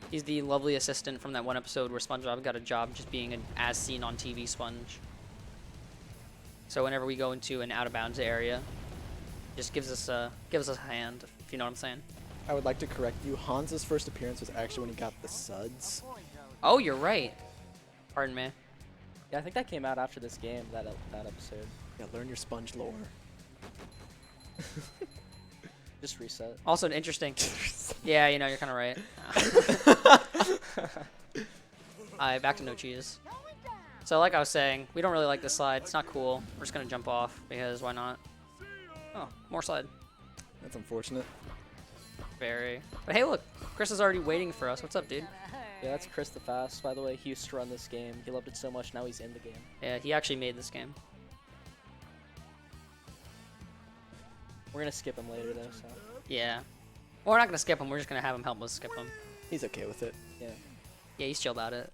[SPEAKER 1] He's the lovely assistant from that one episode where SpongeBob got a job just being an as seen on TV sponge. So whenever we go into an out of bounds area, just gives us a hand, if you know what I'm saying.
[SPEAKER 2] I would like to correct you. Hans's first appearance was actually when he got the suds.
[SPEAKER 1] Oh, you're right. Pardon me.
[SPEAKER 3] Yeah, I think that came out after this game, that episode.
[SPEAKER 2] Yeah, learn your sponge lore.
[SPEAKER 3] Just reset.
[SPEAKER 1] Also an interesting. Yeah, you know, you're kind of right. Alright, back to no cheese. So like I was saying, we don't really like this slide. It's not cool. We're just gonna jump off because why not? Oh, more slide.
[SPEAKER 2] That's unfortunate.
[SPEAKER 1] Very. But hey, look, Chris is already waiting for us. What's up, dude?
[SPEAKER 3] Yeah, that's Chris the Fast, by the way. He used to run this game. He loved it so much, now he's in the game.
[SPEAKER 1] Yeah, he actually made this game.
[SPEAKER 3] We're gonna skip him later, though, so.
[SPEAKER 1] Yeah. Well, we're not gonna skip him. We're just gonna have him help us skip him.
[SPEAKER 2] He's okay with it.
[SPEAKER 3] Yeah.
[SPEAKER 1] Yeah, he's chill about it.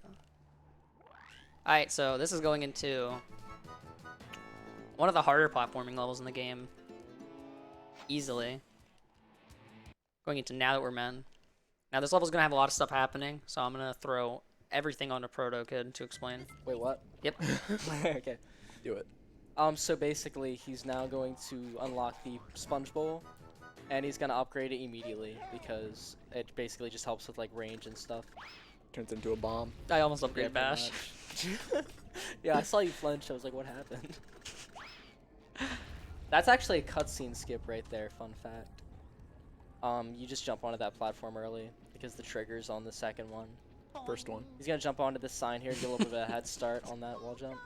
[SPEAKER 1] Alright, so this is going into one of the harder platforming levels in the game. Easily. Going into Now That We're Men. Now this level's gonna have a lot of stuff happening, so I'm gonna throw everything onto Proto Kid to explain.
[SPEAKER 3] Wait, what?
[SPEAKER 1] Yep.
[SPEAKER 3] Okay.
[SPEAKER 2] Do it.
[SPEAKER 3] So basically, he's now going to unlock the Sponge Bowl, and he's gonna upgrade it immediately because it basically just helps with like range and stuff.
[SPEAKER 2] Turns into a bomb.
[SPEAKER 1] I almost upgraded
[SPEAKER 3] Yeah,
[SPEAKER 1] Bash.
[SPEAKER 3] pretty much. Yeah, I saw you flinch. I was like, what happened? That's actually a cutscene skip right there. Fun fact. You just jump onto that platform early because the trigger's on the second one.
[SPEAKER 2] First one.
[SPEAKER 3] He's gonna jump onto this sign here to get a little bit of a head start on that wall jump.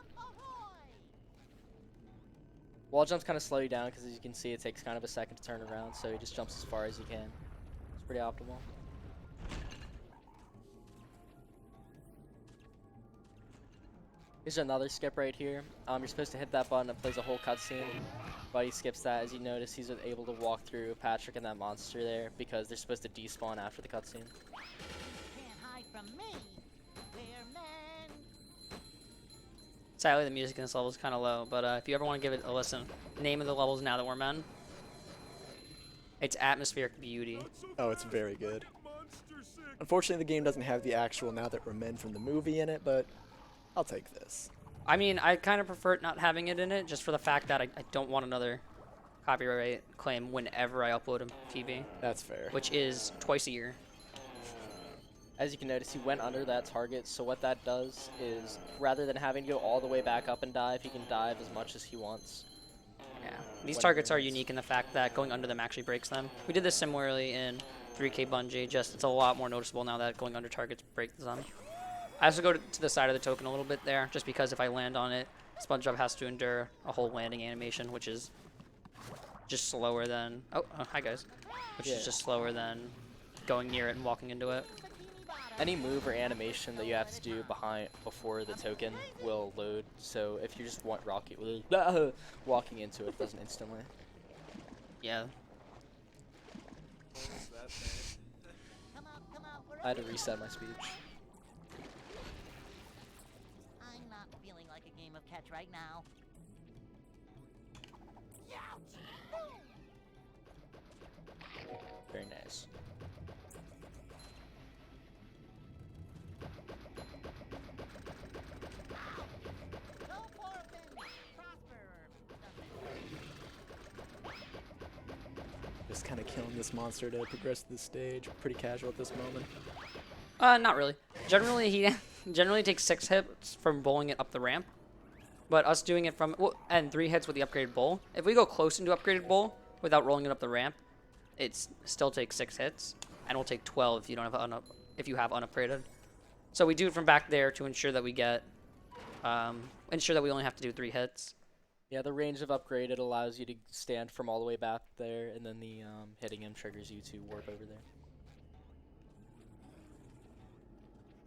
[SPEAKER 3] Wall jumps kind of slow you down because, as you can see, it takes kind of a second to turn around, so he just jumps as far as you can. It's pretty optimal. Here's another skip right here. You're supposed to hit that button, it plays a whole cutscene, but he skips that. As you notice, he's able to walk through Patrick and that monster there because they're supposed to despawn after the cutscene.
[SPEAKER 4] Can't hide from me. We're men.
[SPEAKER 1] Sadly, the music in this level is kind of low, but if you ever want to give it a listen, the name of the level is Now That We're Men. It's atmospheric beauty.
[SPEAKER 2] Oh, it's very good.
[SPEAKER 5] Monster sick.
[SPEAKER 2] Unfortunately, the game doesn't have the actual "now that we're men" from the movie in it, but I'll take this.
[SPEAKER 1] I mean, I kind of prefer not having it in it, just for the fact that I don't want another copyright claim whenever I upload a PB,
[SPEAKER 2] That's fair.
[SPEAKER 1] which is twice a year.
[SPEAKER 3] As you can notice, he went under that target, so what that does is, rather than having to go all the way back up and dive, he can dive as much as he wants.
[SPEAKER 1] Yeah, these
[SPEAKER 3] Whatever
[SPEAKER 1] targets are
[SPEAKER 3] it is.
[SPEAKER 1] unique in the fact that going under them actually breaks them. We did this similarly in 3K Bungee, just it's a lot more noticeable now that going under targets breaks them. I also go to the side of the token a little bit there, just because if I land on it, SpongeBob has to endure a whole landing animation, which is just slower than... Oh, hi guys. Which
[SPEAKER 3] Yeah.
[SPEAKER 1] is just slower than going near it and walking into it.
[SPEAKER 3] Any move or animation that you have to do before the token will load, so if you just want walking into it doesn't instantly.
[SPEAKER 1] Yeah.
[SPEAKER 4] Come out,
[SPEAKER 3] I had to reset my speech.
[SPEAKER 4] I'm not feeling like a game of catch right now.
[SPEAKER 3] Very nice.
[SPEAKER 4] Go forth and prosper or something.
[SPEAKER 2] Just kind of killing this monster to progress to the stage. Pretty casual at this moment.
[SPEAKER 1] Not really. Generally, he generally takes 6 hits from bowling it up the ramp. But us doing it from... Well, and 3 hits with the upgraded bowl. If we go close into upgraded bowl without rolling it up the ramp, it still takes 6 hits. And will take 12 if you don't have if you have unupgraded. So we do it from back there to ensure that we get... ensure that we only have to do 3 hits.
[SPEAKER 3] Yeah, the range of upgraded allows you to stand from all the way back there, and then the hitting him triggers you to warp over there.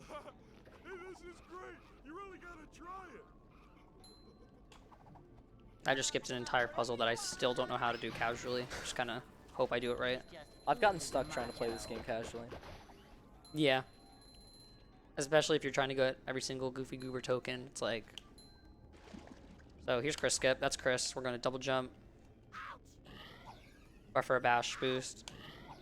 [SPEAKER 5] Hey, this is great. You really gotta try it.
[SPEAKER 1] I just skipped an entire puzzle that I still don't know how to do casually. Just kind of hope I do it right.
[SPEAKER 3] I've gotten stuck trying to play this game casually.
[SPEAKER 1] Yeah. Especially if you're trying to get every single Goofy Goober token. It's like... So here's Chris skip. That's Chris. We're going to double jump. Buffer a bash boost.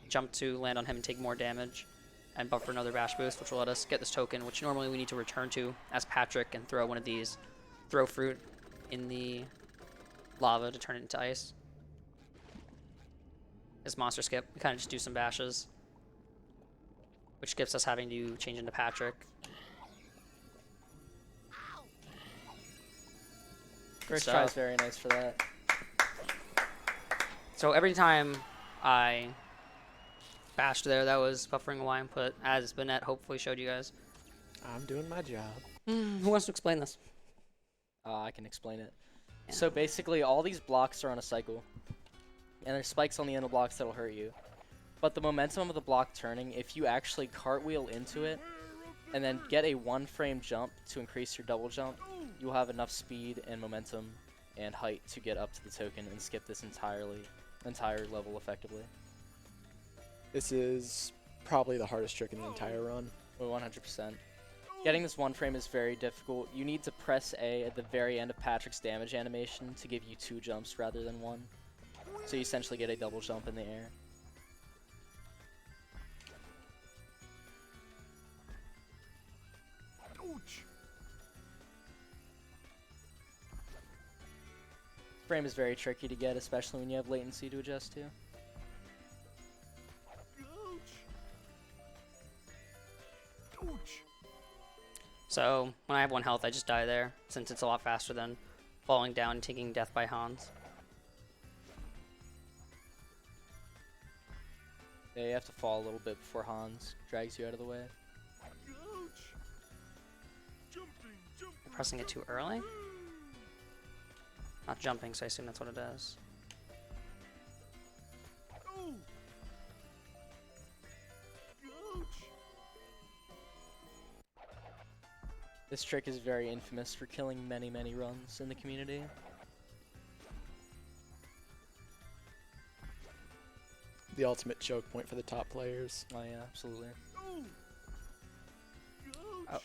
[SPEAKER 1] Jump to land on him and take more damage. And buffer another bash boost, which will let us get this token, which normally we need to return to as Patrick and throw one of these throw fruit in the lava to turn it into ice. This monster skip, we kind of just do some bashes, which skips us having to change into Patrick.
[SPEAKER 3] First
[SPEAKER 1] stuff.
[SPEAKER 3] try is very nice for that.
[SPEAKER 1] So every time I bashed there, that was buffering a Y input, as Bennett hopefully showed you guys.
[SPEAKER 2] I'm doing my job.
[SPEAKER 1] Who wants to explain this?
[SPEAKER 3] I can explain it.
[SPEAKER 1] Yeah.
[SPEAKER 3] So basically, all these blocks are on a cycle, and there's spikes on the end of blocks that'll hurt you. But the momentum of the block turning, if you actually cartwheel into it, and then get a 1-frame jump to increase your double jump, you'll have enough speed and momentum and height to get up to the token and skip this entire level effectively.
[SPEAKER 2] This is probably the hardest trick in the entire run.
[SPEAKER 3] Well, 100%. Getting this 1-frame is very difficult. You need to press A at the very end of Patrick's damage animation to give you 2 jumps rather than 1. So you essentially get a double jump in the air.
[SPEAKER 5] Ouch.
[SPEAKER 3] Frame is very tricky to get, especially when you have latency to adjust to.
[SPEAKER 5] Ouch. Ouch.
[SPEAKER 1] So when I have 1 health, I just die there, since it's a lot faster than falling down and taking death by Hans.
[SPEAKER 3] Yeah, you have to fall a little bit before Hans drags you out of the way.
[SPEAKER 5] Ouch. Jumping, jumping.
[SPEAKER 1] Pressing it too early? Not jumping, so I assume that's what it is.
[SPEAKER 5] Oh. Ouch.
[SPEAKER 3] This trick is very infamous for killing many, many runs in the community.
[SPEAKER 2] The ultimate choke point for the top players.
[SPEAKER 3] Oh yeah, absolutely.
[SPEAKER 5] Oh.
[SPEAKER 1] Oh,
[SPEAKER 5] Ouch.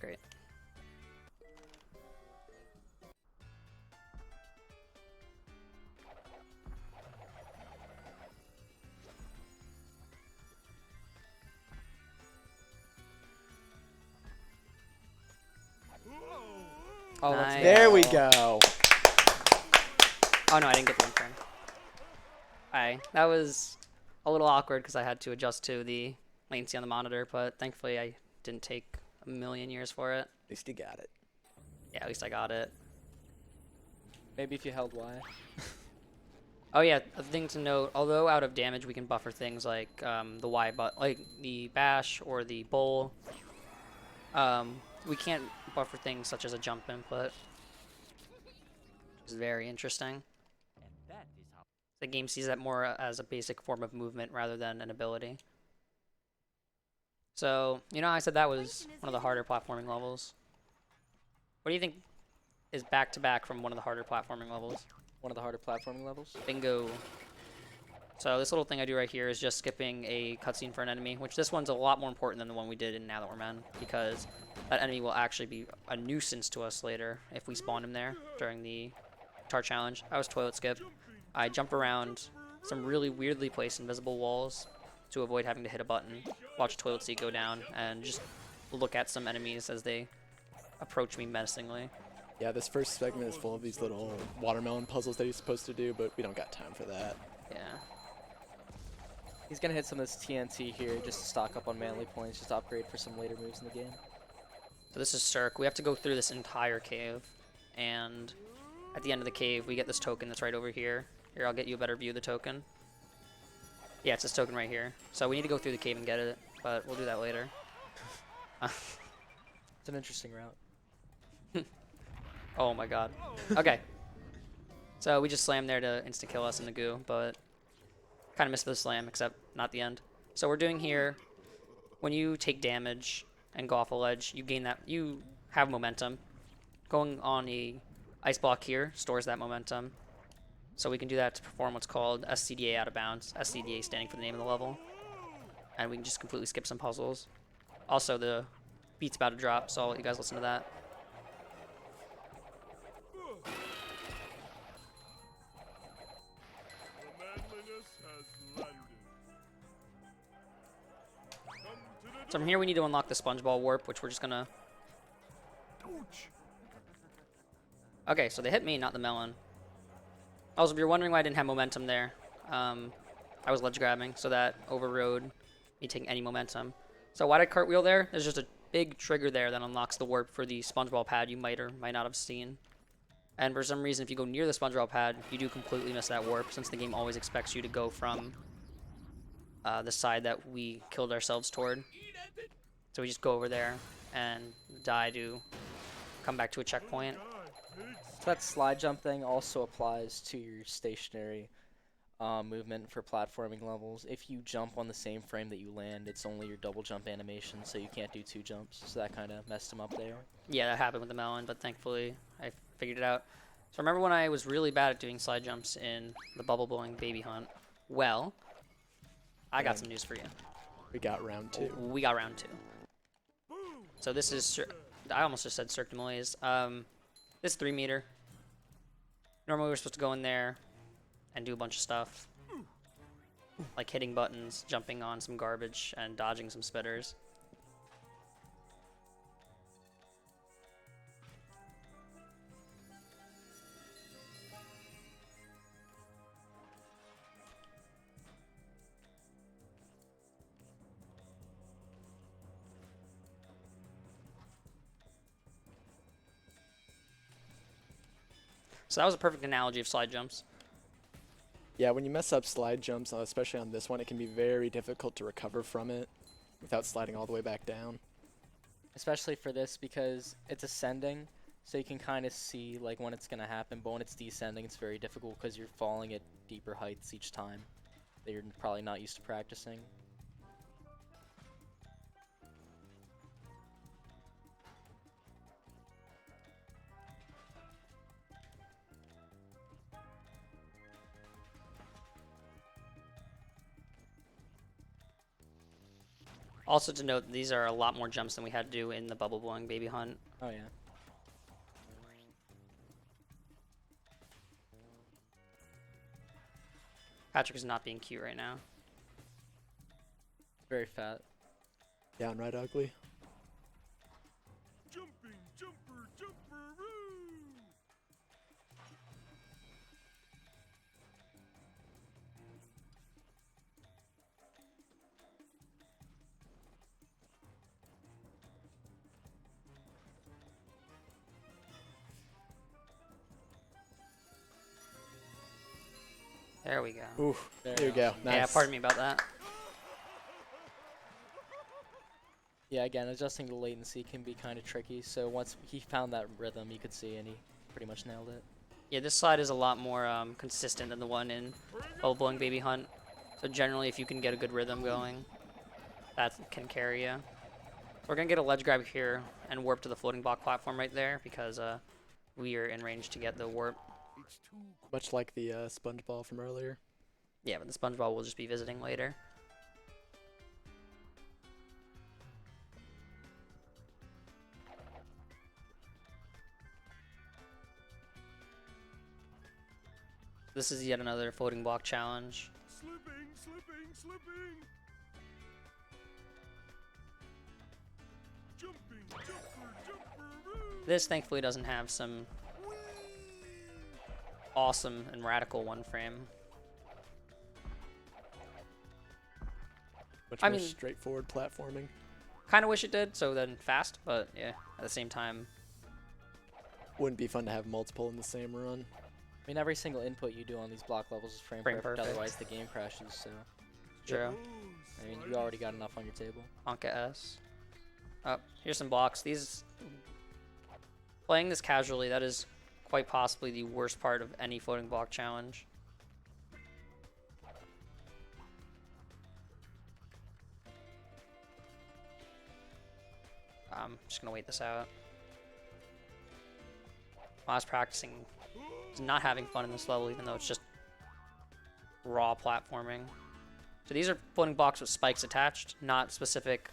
[SPEAKER 1] great.
[SPEAKER 3] Oh, let's
[SPEAKER 1] Nice.
[SPEAKER 2] There we
[SPEAKER 3] go.
[SPEAKER 2] go.
[SPEAKER 1] Oh no, I didn't get the turn. Alright, that was a little awkward because I had to adjust to the latency on the monitor, but thankfully I didn't take a million years for it.
[SPEAKER 2] At least you got it.
[SPEAKER 1] Yeah, at least I got it.
[SPEAKER 3] Maybe if you held Y.
[SPEAKER 1] Oh yeah, a thing to note, although out of damage we can buffer things like the Y but like the bash or the bowl. We can't buffer things such as a jump input. Which is very interesting. The game sees that more as a basic form of movement rather than an ability. So, you know, I said that was one of the harder platforming levels. What do you think is back to back from one of the harder platforming levels?
[SPEAKER 3] One of the harder platforming levels.
[SPEAKER 1] Bingo. So this little thing I do right here is just skipping a cutscene for an enemy, which this one's a lot more important than the one we did in Now That We're Men, because that enemy will actually be a nuisance to us later if we spawn him there during the guitar challenge. I was toilet skip. I jump around some really weirdly placed invisible walls to avoid having to hit a button, watch a toilet seat go down, and just look at some enemies as they approach me menacingly.
[SPEAKER 2] Yeah, this first segment is full of these little watermelon puzzles that you're supposed to do, but we don't got time for that.
[SPEAKER 1] Yeah.
[SPEAKER 3] He's gonna hit some of this TNT here just to stock up on manly points, just to upgrade for some later moves in the game.
[SPEAKER 1] So this is Cirque. We have to go through this entire cave, and at the end of the cave, we get this token that's right over here. Here, I'll get you a better view of the token. Yeah, it's this token right here. So we need to go through the cave and get it, but we'll do that later.
[SPEAKER 3] It's an interesting route.
[SPEAKER 1] Oh my god. Okay. So we just slammed there to insta-kill us in the goo, but kind of missed the slam, except not the end. So we're doing here, when you take damage and go off a ledge, you gain that, you have momentum. Going on a ice block here stores that momentum. So we can do that to perform what's called SCDA out of bounds. SCDA standing for the name of the level. And we can just completely skip some puzzles. Also, the beat's about to drop, so I'll let you guys listen to that.
[SPEAKER 5] The manliness has landed. Come to the
[SPEAKER 1] So from here we need to unlock the SpongeBob warp, which we're just gonna...
[SPEAKER 5] Ouch.
[SPEAKER 1] Okay, so they hit me, not the melon. Also, if you're wondering why I didn't have momentum there, I was ledge grabbing, so that overrode me taking any momentum. So why did I cartwheel there? There's just a big trigger there that unlocks the warp for the SpongeBob pad you might or might not have seen. And for some reason, if you go near the SpongeBob pad, you do completely miss that warp, since the game always expects you to go from the side that we killed ourselves toward. So we just go over there and die to come back to a checkpoint.
[SPEAKER 3] So that slide jump thing also applies to your stationary movement for platforming levels. If you jump on the same frame that you land, it's only your double jump animation, so you can't do two jumps. So that kind of messed him up there.
[SPEAKER 1] Yeah, that happened with the melon, but thankfully I figured it out. So remember when I was really bad at doing slide jumps in the bubble blowing baby hunt? Well, I got some news for you.
[SPEAKER 2] We got round 2.
[SPEAKER 1] We got round 2. So this is, I almost just said Cirque du Moise. This is 3 meter. Normally we're supposed to go in there and do a bunch of stuff. Like hitting buttons, jumping on some garbage, and dodging some spitters. So that was a perfect analogy of slide jumps.
[SPEAKER 2] Yeah, when you mess up slide jumps, especially on this one, it can be very difficult to recover from it without sliding all the way back down.
[SPEAKER 3] Especially for this because it's ascending, so you can kind of see like when it's going to happen, but when it's descending it's very difficult because you're falling at deeper heights each time that you're probably not used to practicing.
[SPEAKER 1] Also to note, these are a lot more jumps than we had to do in the bubble blowing baby hunt.
[SPEAKER 3] Oh yeah.
[SPEAKER 1] Patrick is not being cute right now.
[SPEAKER 3] Very fat.
[SPEAKER 2] Downright ugly.
[SPEAKER 5] Jumping, jumper, jumperoo.
[SPEAKER 1] There we go.
[SPEAKER 2] Ooh, there you go. Nice.
[SPEAKER 1] Yeah, pardon me about that.
[SPEAKER 3] Yeah, again, adjusting the latency can be kind of tricky. So once he found that rhythm, you could see, and he pretty much nailed it.
[SPEAKER 1] Yeah, this slide is a lot more consistent than the one in Bubble Blowing Baby Hunt. So generally, if you can get a good rhythm going, that can carry you. We're going to get a ledge grab here and warp to the floating block platform right there because we are in range to get the warp.
[SPEAKER 2] Much like the SpongeBob from earlier.
[SPEAKER 1] Yeah, but the SpongeBob will just be visiting later. This is yet another floating block challenge.
[SPEAKER 5] Slipping, slipping, slipping. Jumping, jumper, jumper.
[SPEAKER 1] This thankfully doesn't have some awesome and radical one frame.
[SPEAKER 2] Much
[SPEAKER 1] I
[SPEAKER 2] more
[SPEAKER 1] mean-
[SPEAKER 2] straightforward platforming.
[SPEAKER 1] Kind of wish it did, so then fast, but yeah, at the same time,
[SPEAKER 2] Wouldn't be fun to have multiple in the same run.
[SPEAKER 3] I mean, every single input you do on these block levels is frame perfect, otherwise the game crashes, so...
[SPEAKER 1] true.
[SPEAKER 3] I mean, you already got enough on your table.
[SPEAKER 1] Anka S. Oh, here's some blocks. Playing this casually, that is quite possibly the worst part of any floating block challenge. I'm just gonna wait this out. I was practicing, not having fun in this level, even though it's just raw platforming. So these are floating blocks with spikes attached, not specific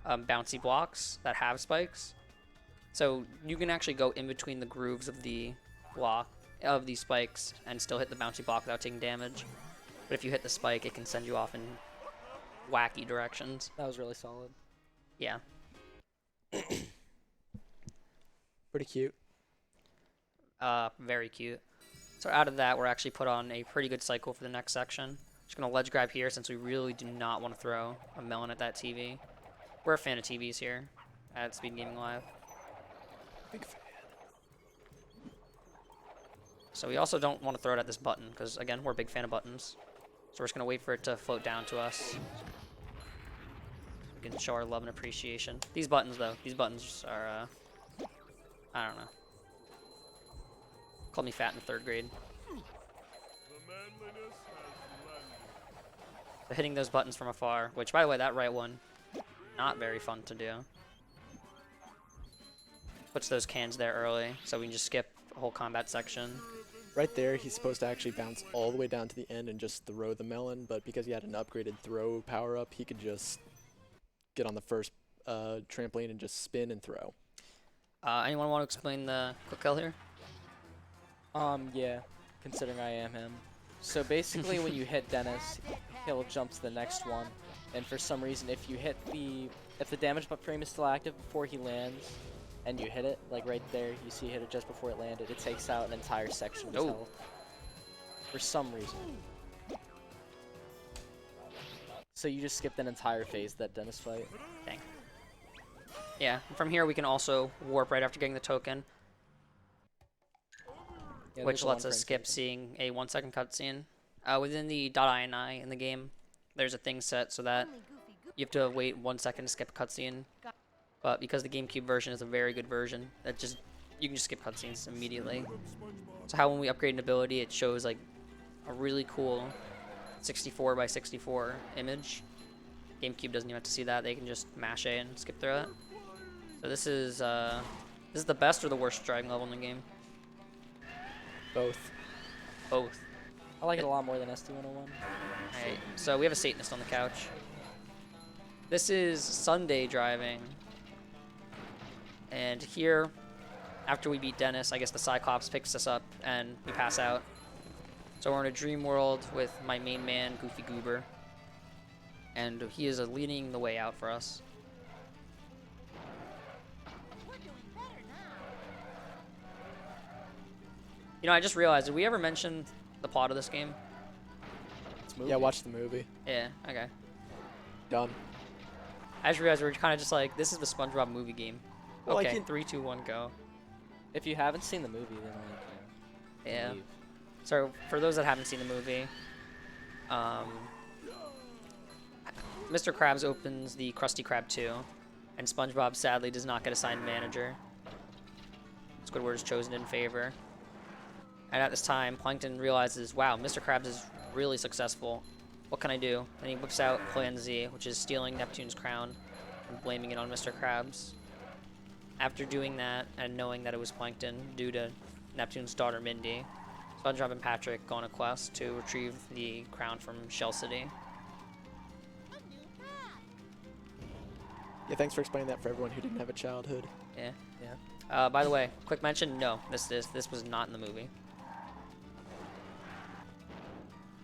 [SPEAKER 1] bouncy blocks that have spikes. So you can actually go in between the grooves of the block of these spikes and still hit the bouncy block without taking damage. But if you hit the spike, it can send you off in wacky directions.
[SPEAKER 3] That was really solid.
[SPEAKER 1] Yeah.
[SPEAKER 2] Pretty cute.
[SPEAKER 1] Very cute. So out of that, we're actually put on a pretty good cycle for the next section. Just gonna ledge grab here since we really do not want to throw a melon at that TV. We're a fan of TVs here at SpeedGaming Live.
[SPEAKER 2] Big fan.
[SPEAKER 1] So we also don't want to throw it at this button because, again, we're a big fan of buttons. So we're just going to wait for it to float down to us. We can show our love and appreciation. These buttons, though, these buttons are, I don't know. Called me fat in 3rd grade.
[SPEAKER 5] The manliness has landed.
[SPEAKER 1] So hitting those buttons from afar, which, by the way, that right one, not very fun to do. Puts those cans there early, so we can just skip a whole combat section.
[SPEAKER 2] Right there, he's supposed to actually bounce all the way down to the end and just throw the melon, but because he had an upgraded throw power-up, he could just get on the first trampoline and just spin and throw.
[SPEAKER 1] Anyone want to explain the quick kill here?
[SPEAKER 3] Yeah, considering I am him. So basically when you hit Dennis, he'll jump to the next one. And for some reason, if the damage frame is still active before he lands, and you hit it, like right there, you see hit it just before it landed, it takes out an entire section of his health. For some reason. So you just skipped an entire phase of that Dennis fight.
[SPEAKER 1] Dang. Yeah, from here we can also warp right after getting the token,
[SPEAKER 3] Yeah,
[SPEAKER 1] which
[SPEAKER 3] there's a
[SPEAKER 1] lets
[SPEAKER 3] 1
[SPEAKER 1] us
[SPEAKER 3] frame
[SPEAKER 1] skip
[SPEAKER 3] token.
[SPEAKER 1] seeing a 1-second cutscene. Within the .ini in the game, there's a thing set so that you have to wait 1 second to skip a cutscene. But because the GameCube version is a very good version, you can just skip cutscenes immediately. So how when we upgrade an ability, it shows like a really cool 64 by 64 image. GameCube doesn't even have to see that; they can just mash A and skip through it. So this is the best or the worst driving level in the game?
[SPEAKER 2] Both.
[SPEAKER 1] Both.
[SPEAKER 3] I like it a lot more than SD101.
[SPEAKER 1] Alright, so we have a Satanist on the couch. This is Sunday driving. And here, after we beat Dennis, I guess the Cyclops picks us up and we pass out. So we're in a dream world with my main man, Goofy Goober. And he is leading the way out for us.
[SPEAKER 4] We're doing better now.
[SPEAKER 1] You know, I just realized, did we ever mention the plot of this game?
[SPEAKER 3] It's movie.
[SPEAKER 2] Yeah, watch the movie.
[SPEAKER 1] Yeah, okay.
[SPEAKER 2] Done.
[SPEAKER 1] I just realized we were kind of just like, this is the SpongeBob movie game.
[SPEAKER 2] Well, I
[SPEAKER 1] Okay,
[SPEAKER 2] can-
[SPEAKER 1] 3, 2, 1, go.
[SPEAKER 3] If you haven't seen the movie, then like,
[SPEAKER 1] Yeah.
[SPEAKER 3] leave.
[SPEAKER 1] So for those that haven't seen the movie, Mr. Krabs opens the Krusty Krab 2, and SpongeBob sadly does not get assigned manager. Squidward is chosen in favor. And at this time, Plankton realizes, wow, Mr. Krabs is really successful. What can I do? And he whips out Plan Z, which is stealing Neptune's crown and blaming it on Mr. Krabs. After doing that, and knowing that it was Plankton due to Neptune's daughter Mindy, SpongeBob and Patrick go on a quest to retrieve the crown from Shell City.
[SPEAKER 2] Yeah, thanks for explaining that for everyone who didn't have a childhood.
[SPEAKER 1] Yeah.
[SPEAKER 3] Yeah.
[SPEAKER 1] By the way, quick mention, no, this was not in the movie.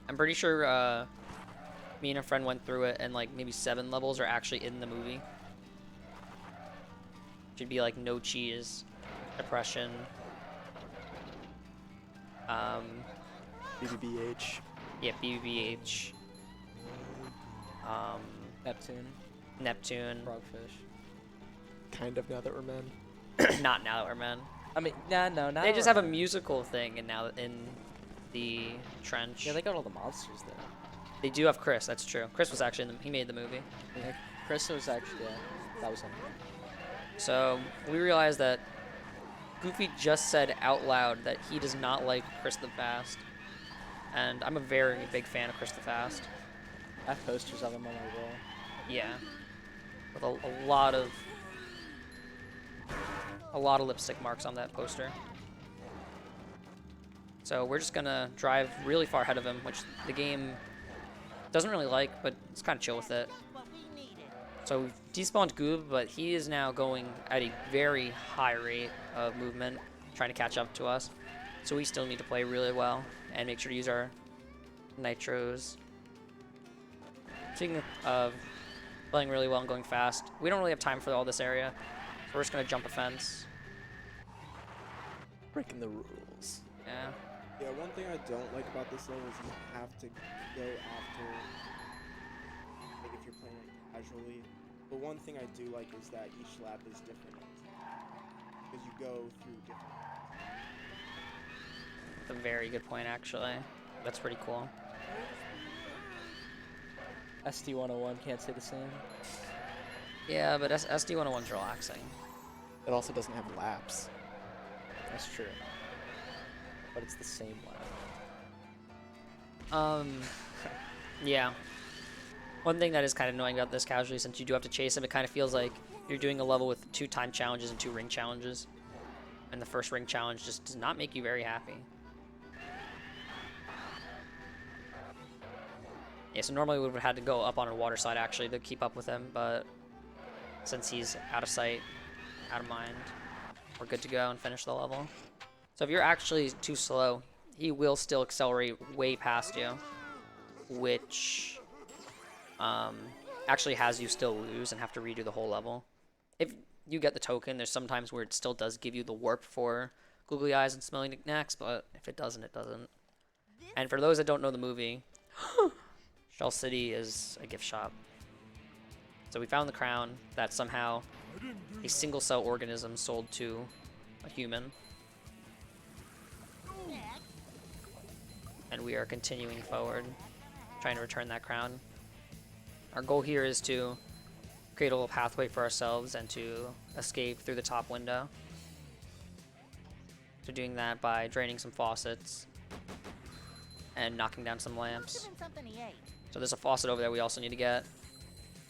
[SPEAKER 1] I'm pretty sure me and a friend went through it, and like maybe 7 levels are actually in the movie. Should be like no cheese, depression,
[SPEAKER 2] BBBH.
[SPEAKER 1] yeah, BBH, Neptune,
[SPEAKER 3] Frogfish.
[SPEAKER 2] Kind of, now that we're men.
[SPEAKER 1] not now that we're men.
[SPEAKER 3] I mean, no, not.
[SPEAKER 1] They just have a musical thing, and now in the trench.
[SPEAKER 3] Yeah, they got all the monsters there.
[SPEAKER 1] They do have Chris. That's true. Chris was actually he made the movie.
[SPEAKER 3] Yeah, Chris was actually, yeah, that was him.
[SPEAKER 1] So we realized that Goofy just said out loud that he does not like Chris the Fast, and I'm a very big fan of Chris the Fast.
[SPEAKER 3] I have posters of him on my wall.
[SPEAKER 1] Yeah, with a lot of lipstick marks on that poster. So we're just gonna drive really far ahead of him, which the game doesn't really like, but it's kind of chill with it. So we've despawned Goob, but he is now going at a very high rate of movement, trying to catch up to us. So we still need to play really well and make sure to use our nitros. Speaking of playing really well and going fast, we don't really have time for all this area, so we're just gonna jump a fence.
[SPEAKER 2] Breaking the rules.
[SPEAKER 1] Yeah.
[SPEAKER 6] Yeah, one thing I don't like about this level is you have to go after, like if you're playing like casually. But one thing I do like is that each lap is different. Because you go through different.
[SPEAKER 1] That's a very good point, actually. That's pretty cool.
[SPEAKER 3] SD101 can't say the same.
[SPEAKER 1] Yeah, but SD101's relaxing.
[SPEAKER 2] It also doesn't have laps.
[SPEAKER 3] That's true. But it's the same one.
[SPEAKER 1] Yeah. One thing that is kind of annoying about this casually, since you do have to chase him, it kind of feels like you're doing a level with 2 time challenges and 2 ring challenges. And the first ring challenge just does not make you very happy. Yeah, so normally we would have had to go up on a water side actually to keep up with him, but since he's out of sight, out of mind, we're good to go and finish the level. So if you're actually too slow, he will still accelerate way past you, which actually has you still lose and have to redo the whole level. If you get the token, there's sometimes where it still does give you the warp for googly eyes and smelly knickknacks, but if it doesn't, it doesn't. And for those that don't know the movie, Shell City is a gift shop. So we found the crown that somehow a single cell organism sold to a human. And we are continuing forward, trying to return that crown. Our goal here is to create a little pathway for ourselves and to escape through the top window. So doing that by draining some faucets and knocking down some lamps. So there's a faucet over there we also need to get.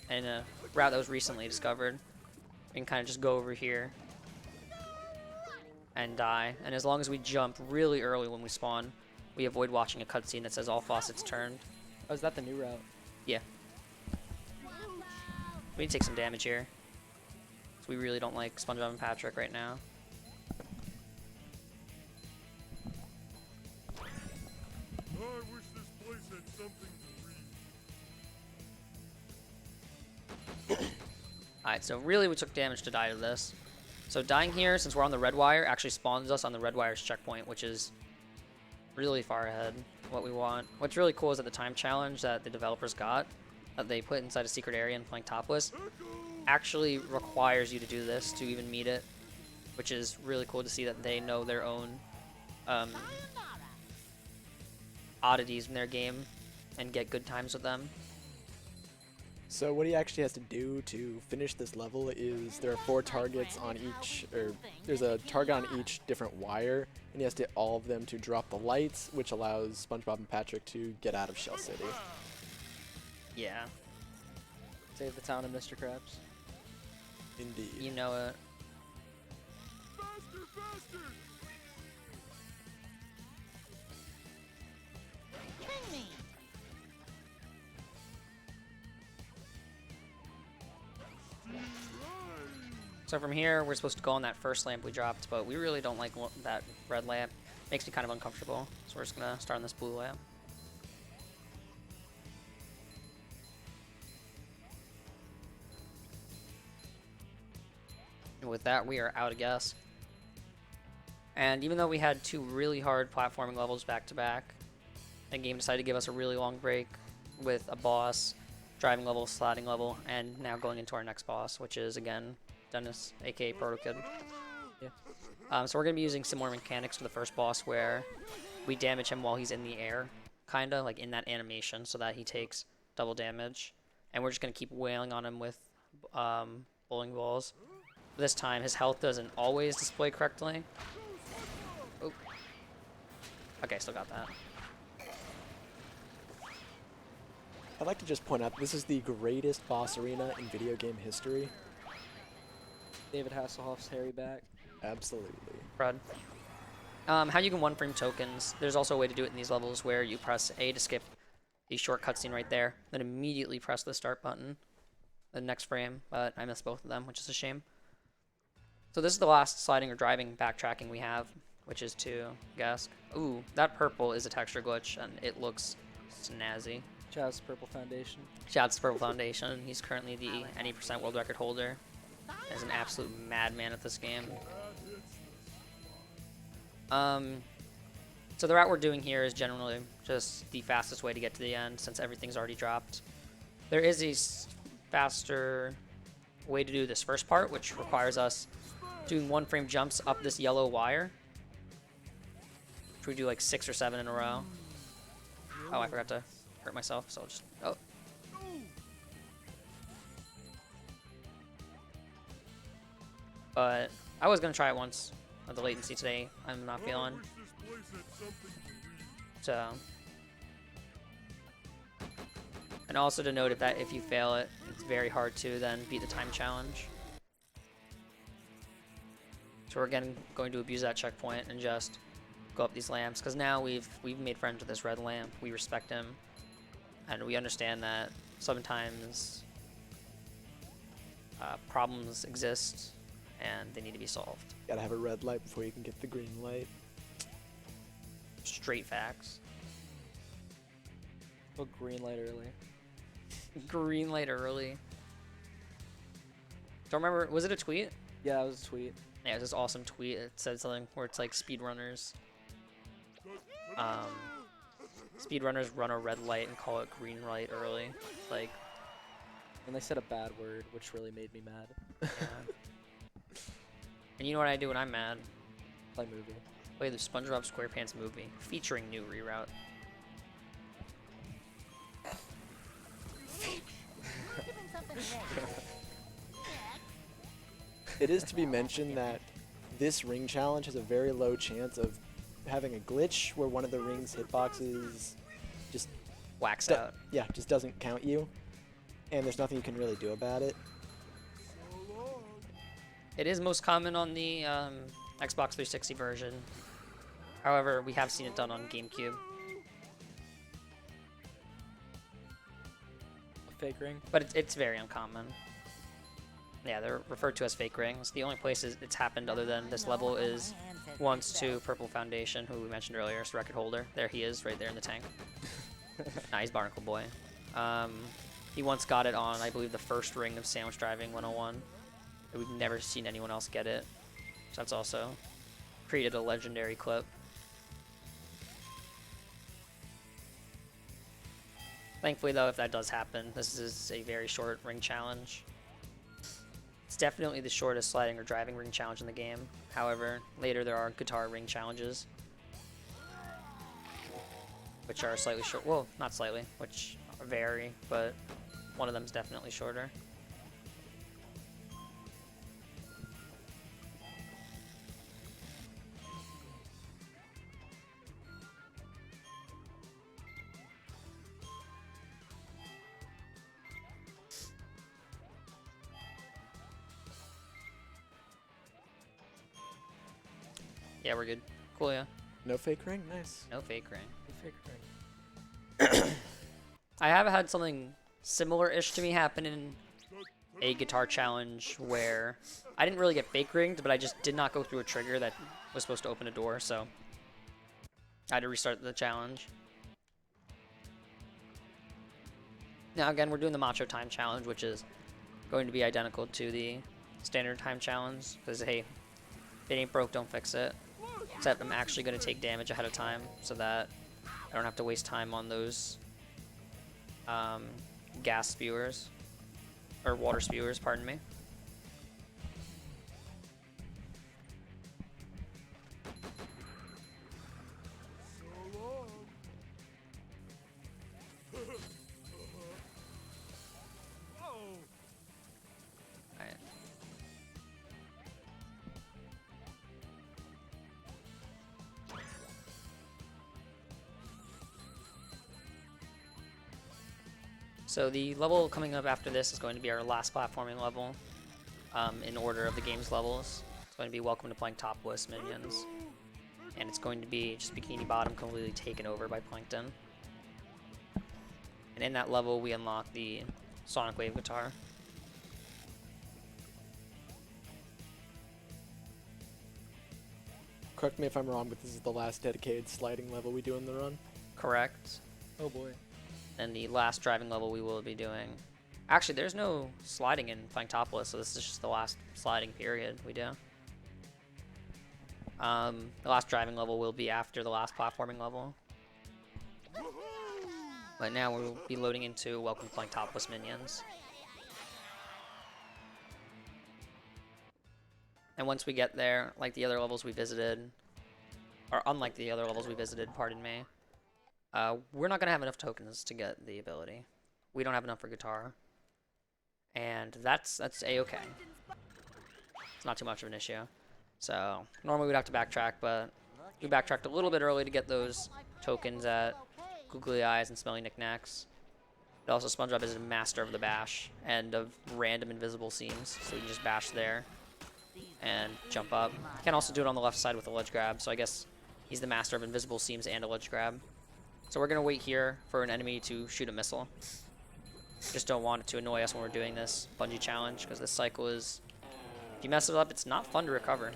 [SPEAKER 1] And a route that was recently discovered. We can kind of just go over here and die. And as long as we jump really early when we spawn, we avoid watching a cutscene that says all faucets turned.
[SPEAKER 3] Oh, is that the new route?
[SPEAKER 1] Yeah. We need to take some damage here. So we really don't like SpongeBob and Patrick right now.
[SPEAKER 5] I wish this place had something to read.
[SPEAKER 1] Alright, so really we took damage to die to this. So dying here, since we're on the red wire, actually spawns us on the red wire's checkpoint, which is really far ahead of what we want. What's really cool is that the time challenge that the developers got, that they put inside a secret area and playing topless, actually requires you to do this to even meet it, which is really cool to see that they know their own oddities in their game and get good times with them.
[SPEAKER 2] So what he actually has to do to finish this level is there are 4 targets on each, or there's a target on each different wire, and he has to hit all of them to drop the lights, which allows SpongeBob and Patrick to get out of Shell City.
[SPEAKER 1] Yeah,
[SPEAKER 3] Save the town of Mr. Krabs.
[SPEAKER 2] Indeed.
[SPEAKER 1] you know it.
[SPEAKER 5] Faster, faster!
[SPEAKER 4] King me.
[SPEAKER 1] So from here, we're supposed to go on that first lamp we dropped, but we really don't like that red lamp. Makes me kind of uncomfortable. So we're just gonna start on this blue lamp. And with that, we are out of gas. And even though we had 2 really hard platforming levels back to back, the game decided to give us a really long break with a boss, driving level, sliding level, and now going into our next boss, which is again Dennis, aka Proto Kid.
[SPEAKER 3] Yeah.
[SPEAKER 1] So we're gonna be using similar mechanics to the first boss, where we damage him while he's in the air, kinda like in that animation, so that he takes double damage, and we're just gonna keep wailing on him with bowling balls. This time, his health doesn't always display correctly. Oh. Okay, still got that.
[SPEAKER 2] I'd like to just point out this is the greatest boss arena in video game history.
[SPEAKER 3] David Hasselhoff's Harry back.
[SPEAKER 2] Absolutely.
[SPEAKER 1] Fred. How you can one-frame tokens. There's also a way to do it in these levels where you press A to skip the short cutscene right there, then immediately press the start button the next frame, but I missed both of them, which is a shame. So this is the last sliding or driving backtracking we have, which is to Gask. Ooh, that purple is a texture glitch, and it looks snazzy.
[SPEAKER 3] Chaz Purple Foundation.
[SPEAKER 1] Shouts to Purple Foundation. He's currently the any percent world record holder. He's an absolute madman at this game. So the route we're doing here is generally just the fastest way to get to the end, since everything's already dropped. There is a faster way to do this first part, which requires us doing one-frame jumps up this yellow wire. Which we do like 6 or 7 in a row. Oh, I forgot to hurt myself, so I'll just... Oh. But I was going to try it once with the latency today. I'm not feeling.
[SPEAKER 5] I wish this place had something to read.
[SPEAKER 1] So... And also to note that if you fail it, it's very hard to then beat the time challenge. So we're again going to abuse that checkpoint and just go up these lamps, because now we've made friends with this red lamp. We respect him, and we understand that sometimes problems exist and they need to be solved.
[SPEAKER 2] Gotta have a red light before you can get the green light.
[SPEAKER 1] Straight facts.
[SPEAKER 3] Oh, green light early.
[SPEAKER 1] Green light early. Don't remember, was it a tweet?
[SPEAKER 3] Yeah, that was a tweet.
[SPEAKER 1] Yeah, it was this awesome tweet. It said something where it's like speedrunners. Speedrunners run a red light and call it green light early. Like,
[SPEAKER 3] And they said a bad word, which really made me mad.
[SPEAKER 1] yeah. And you know what I do when I'm mad?
[SPEAKER 3] Play movie.
[SPEAKER 1] Play the SpongeBob SquarePants movie featuring new reroute.
[SPEAKER 4] Give him something ready.
[SPEAKER 2] It is to be mentioned that this ring challenge has a very low chance of having a glitch where one of the ring's hitboxes just
[SPEAKER 1] Wax out.
[SPEAKER 2] yeah, just doesn't count you, and there's nothing you can really do about it.
[SPEAKER 1] It is most common on the Xbox 360 version. However, we have seen it done on GameCube.
[SPEAKER 3] A fake ring.
[SPEAKER 1] But it's very uncommon. Yeah, they're referred to as fake rings. The only places it's happened other than this level is once to Purple Foundation, who we mentioned earlier, is the record holder. There he is, right there in the tank. Nice Barnacle Boy. He once got it on, I believe, the first ring of Sandwich Driving 101. And we've never seen anyone else get it. So that's also created a legendary clip. Thankfully, though, if that does happen, this is a very short ring challenge. It's definitely the shortest sliding or driving ring challenge in the game. However, later there are guitar ring challenges. which are slightly short. Well, not slightly, which vary, but one of them is definitely shorter. Yeah, we're good. Cool, yeah.
[SPEAKER 2] No fake ring? Nice.
[SPEAKER 1] No fake ring.
[SPEAKER 3] Fake ring.
[SPEAKER 1] I have had something similar-ish to me happen in a guitar challenge where I didn't really get fake ringed, but I just did not go through a trigger that was supposed to open a door, so I had to restart the challenge. Now again, we're doing the Macho Time Challenge, which is going to be identical to the Standard Time Challenge, because hey, if it ain't broke, don't fix it. Except I'm actually going to take damage ahead of time so that I don't have to waste time on those gas spewers, or water spewers, pardon me.
[SPEAKER 5] So long. Oh.
[SPEAKER 1] Alright. So the level coming up after this is going to be our last platforming level in order of the game's levels. It's going to be Welcome to Planktopolis Minions. And it's going to be just Bikini Bottom completely taken over by Plankton. And in that level we unlock the Sonic Wave guitar.
[SPEAKER 2] Correct me if I'm wrong, but this is the last dedicated sliding level we do in the run.
[SPEAKER 1] Correct.
[SPEAKER 3] Oh boy.
[SPEAKER 1] And the last driving level we will be doing. Actually, there's no sliding in Planktopolis, so this is just the last sliding period we do. The last driving level will be after the last platforming level. But now we'll be loading into Welcome to Planktopolis Minions. And once we get there, like the other levels we visited, or unlike the other levels we visited, pardon me, we're not going to have enough tokens to get the ability. We don't have enough for guitar. And that's a-okay. It's not too much of an issue. So, normally we'd have to backtrack, but we backtracked a little bit early to get those tokens at Googly Eyes and Smelly Knickknacks. But also, SpongeBob is a master of the bash and of random invisible seams, so we can just bash there and jump up. You can also do it on the left side with a ledge grab, so I guess he's the master of invisible seams and a ledge grab. So we're going to wait here for an enemy to shoot a missile. Just don't want it to annoy us when we're doing this bungee challenge, because this cycle is, if you mess it up, it's not fun to recover.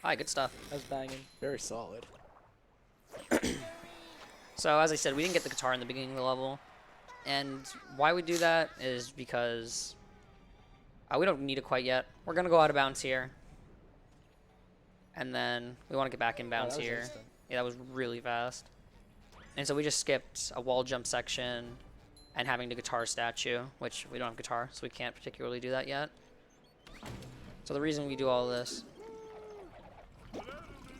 [SPEAKER 1] Hi, good stuff.
[SPEAKER 3] I was banging.
[SPEAKER 2] Very solid.
[SPEAKER 1] So as I said, we didn't get the guitar in the beginning of the level, and why we do that is because we don't need it quite yet. We're gonna go out of bounds here, and then we want to get back in bounds
[SPEAKER 3] that was
[SPEAKER 1] here.
[SPEAKER 3] instant.
[SPEAKER 1] Yeah, that was really fast. And so we just skipped a wall jump section and having the guitar statue, which we don't have guitar, so we can't particularly do that yet. So the reason we do all this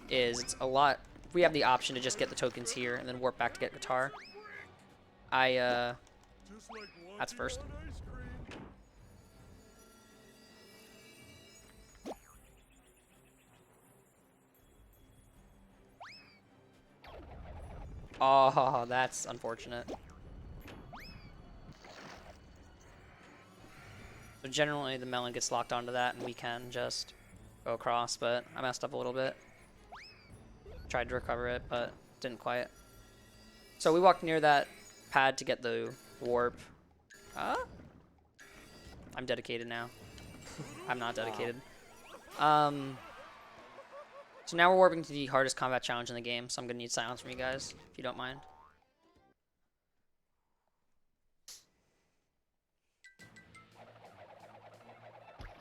[SPEAKER 1] is it's a lot. We have the option to just get the tokens here and then warp back to get guitar.
[SPEAKER 5] Just like
[SPEAKER 1] That's
[SPEAKER 5] walking
[SPEAKER 1] first.
[SPEAKER 5] on ice cream.
[SPEAKER 1] Oh, that's unfortunate. So generally the melon gets locked onto that and we can just go across, but I messed up a little bit. Tried to recover it, but didn't quite. So we walked near that pad to get the warp. I'm dedicated now. I'm not dedicated. So now we're warping to the hardest combat challenge in the game, so I'm gonna need silence from you guys, if you don't mind.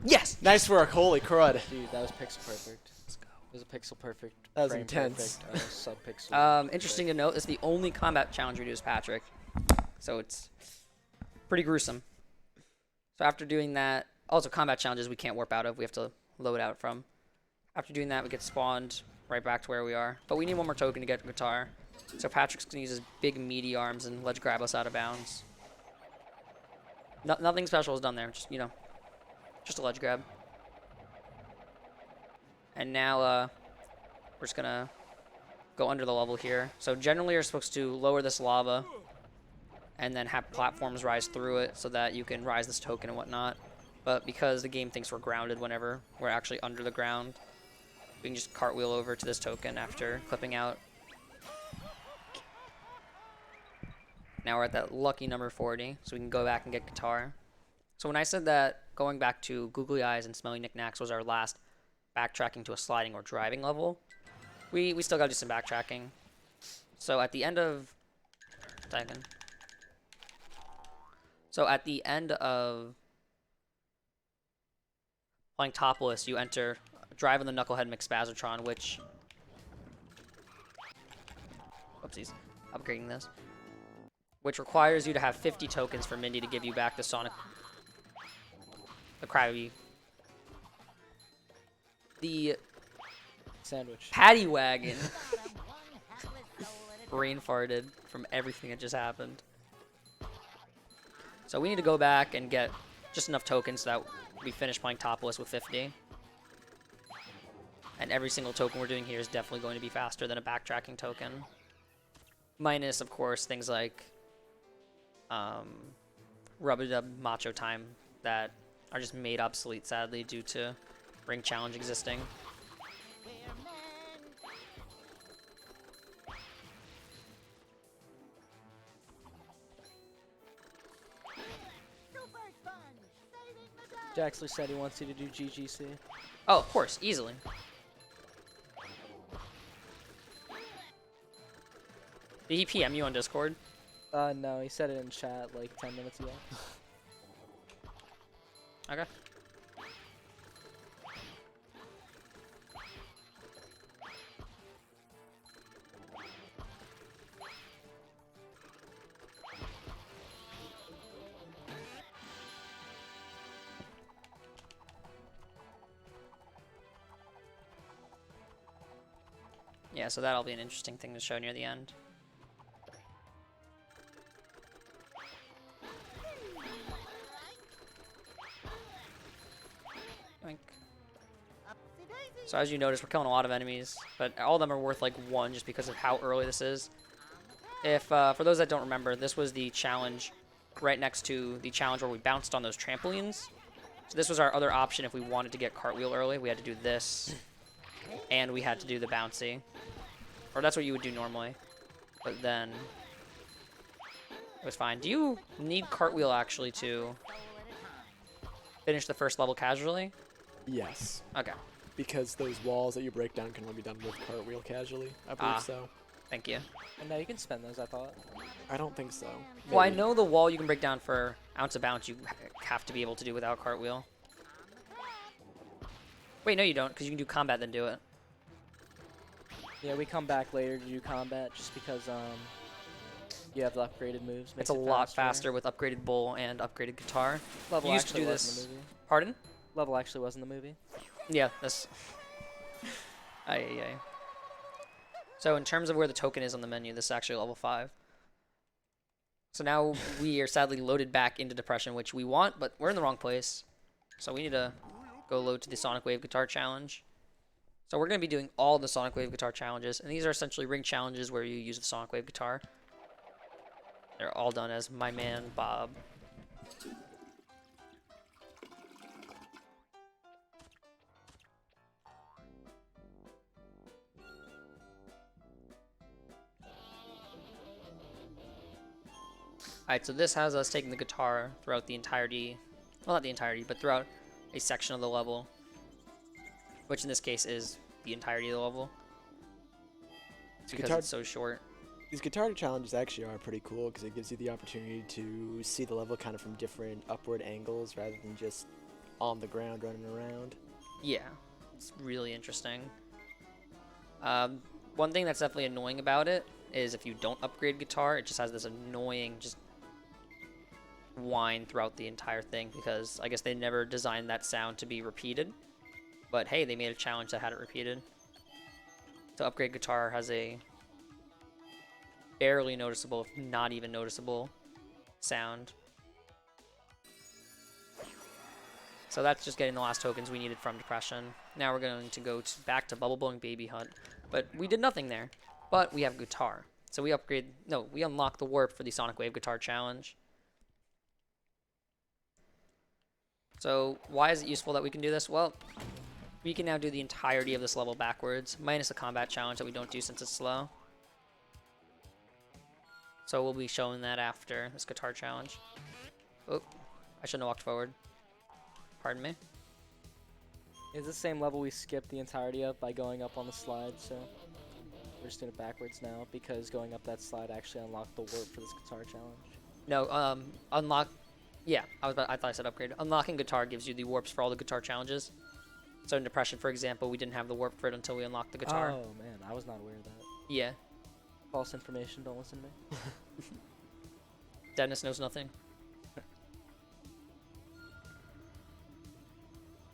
[SPEAKER 1] Yes!
[SPEAKER 2] Nice work. Holy crud.
[SPEAKER 3] Dude, that was pixel perfect.
[SPEAKER 1] Let's go.
[SPEAKER 3] It was a pixel perfect.
[SPEAKER 2] That was
[SPEAKER 3] frame
[SPEAKER 2] intense.
[SPEAKER 3] Perfect, sub-pixel.
[SPEAKER 1] Interesting to note, this is the only combat challenge we do as Patrick. So it's pretty gruesome. So after doing that, Also, combat challenges we can't warp out of. We have to load out from. After doing that, we get spawned right back to where we are. But we need one more token to get guitar. So Patrick's going to use his big meaty arms and ledge grab us out of bounds. Nothing special is done there. Just, you know, just a ledge grab. And now we're just going to go under the level here. So generally you're supposed to lower this lava and then have platforms rise through it so that you can rise this token and whatnot. But because the game thinks we're grounded whenever we're actually under the ground, we can just cartwheel over to this token after clipping out. Now we're at that lucky number 40, so we can go back and get guitar. So when I said that going back to Googly Eyes and Smelly Knickknacks was our last backtracking to a sliding or driving level, we still gotta do some backtracking. So at the end of... So at the end of playing topless, you enter Drive on the Knucklehead McSpazatron, which... Oopsies. Upgrading this. Which requires you to have 50 tokens for Mindy to give you back the Sonic... The Krabby... The...
[SPEAKER 3] Sandwich.
[SPEAKER 1] Paddy Wagon. Brain farted from everything that just happened. So we need to go back and get just enough tokens so that we finish playing topless with 50. And every single token we're doing here is definitely going to be faster than a backtracking token. Minus, of course, things like Rub-a-Dub Macho Time that are just made obsolete, sadly, due to Ring Challenge existing.
[SPEAKER 3] Jaxler said he wants you to do GGC.
[SPEAKER 1] Oh, of course, easily. Did he PM you on Discord?
[SPEAKER 3] No, he said it in chat like 10 minutes ago.
[SPEAKER 1] Okay. Yeah, so that'll be an interesting thing to show near the end. Yoink. So as you notice, we're killing a lot of enemies, but all of them are worth like 1 just because of how early this is. If for those that don't remember, this was the challenge right next to the challenge where we bounced on those trampolines. So this was our other option if we wanted to get cartwheel early. We had to do this, and we had to do the bouncy. Or that's what you would do normally. But then it was fine. Do you need cartwheel actually to finish the first level casually?
[SPEAKER 2] Yes.
[SPEAKER 1] Okay.
[SPEAKER 2] Because those walls that you break down can only be done with cartwheel casually. I believe so.
[SPEAKER 1] Thank you.
[SPEAKER 3] And now you can spend those, I thought.
[SPEAKER 2] I don't think so.
[SPEAKER 1] Well, I
[SPEAKER 2] Maybe.
[SPEAKER 1] know the wall you can break down for ounce of bounce you have to be able to do without cartwheel. Wait, no you don't, because you can do combat then do it.
[SPEAKER 3] Yeah, we come back later to do combat just because you have the upgraded moves.
[SPEAKER 1] It's a lot faster with upgraded bowl and upgraded guitar.
[SPEAKER 3] Level
[SPEAKER 1] You used to
[SPEAKER 3] actually
[SPEAKER 1] do
[SPEAKER 3] was in
[SPEAKER 1] this.
[SPEAKER 3] the movie.
[SPEAKER 1] Pardon?
[SPEAKER 3] Level actually was in the movie.
[SPEAKER 1] Yeah, this. Aye. So in terms of where the token is on the menu, this is actually level 5. So now we are sadly loaded back into Depression, which we want, but we're in the wrong place. So we need to go load to the Sonic Wave Guitar Challenge. So we're going to be doing all the Sonic Wave Guitar Challenges, and these are essentially ring challenges where you use the Sonic Wave Guitar. They're all done as my man, Bob. Alright, so this has us taking the guitar throughout the entirety, well not the entirety, but throughout a section of the level, which in this case is the entirety of the level. It's because it's so short.
[SPEAKER 2] These guitar challenges actually are pretty cool because it gives you the opportunity to see the level kind of from different upward angles rather than just on the ground running around.
[SPEAKER 1] Yeah, it's really interesting. One thing that's definitely annoying about it is if you don't upgrade guitar, it just has this annoying just whine throughout the entire thing because I guess they never designed that sound to be repeated. But hey, they made a challenge that had it repeated. To upgrade guitar has a barely noticeable, if not even noticeable, sound. So that's just getting the last tokens we needed from Depression. Now we're going to go back to Bubble Blowing Baby Hut. But we did nothing there. But we have guitar. So we we unlock the warp for the Sonic Wave Guitar Challenge. So why is it useful that we can do this? Well, we can now do the entirety of this level backwards, minus the combat challenge that we don't do since it's slow. So we'll be showing that after this guitar challenge. Oh, I shouldn't have walked forward. Pardon me.
[SPEAKER 3] It's the same level we skipped the entirety of by going up on the slide, so we're just doing it backwards now because going up that slide actually unlocked the warp for this guitar challenge.
[SPEAKER 1] No, unlock. Yeah, I thought I said upgrade. Unlocking guitar gives you the warps for all the guitar challenges. So in Depression, for example, we didn't have the warp for it until we unlocked the guitar.
[SPEAKER 3] Oh man, I was not aware of that.
[SPEAKER 1] Yeah.
[SPEAKER 3] False information, don't listen to me.
[SPEAKER 1] Dennis knows nothing.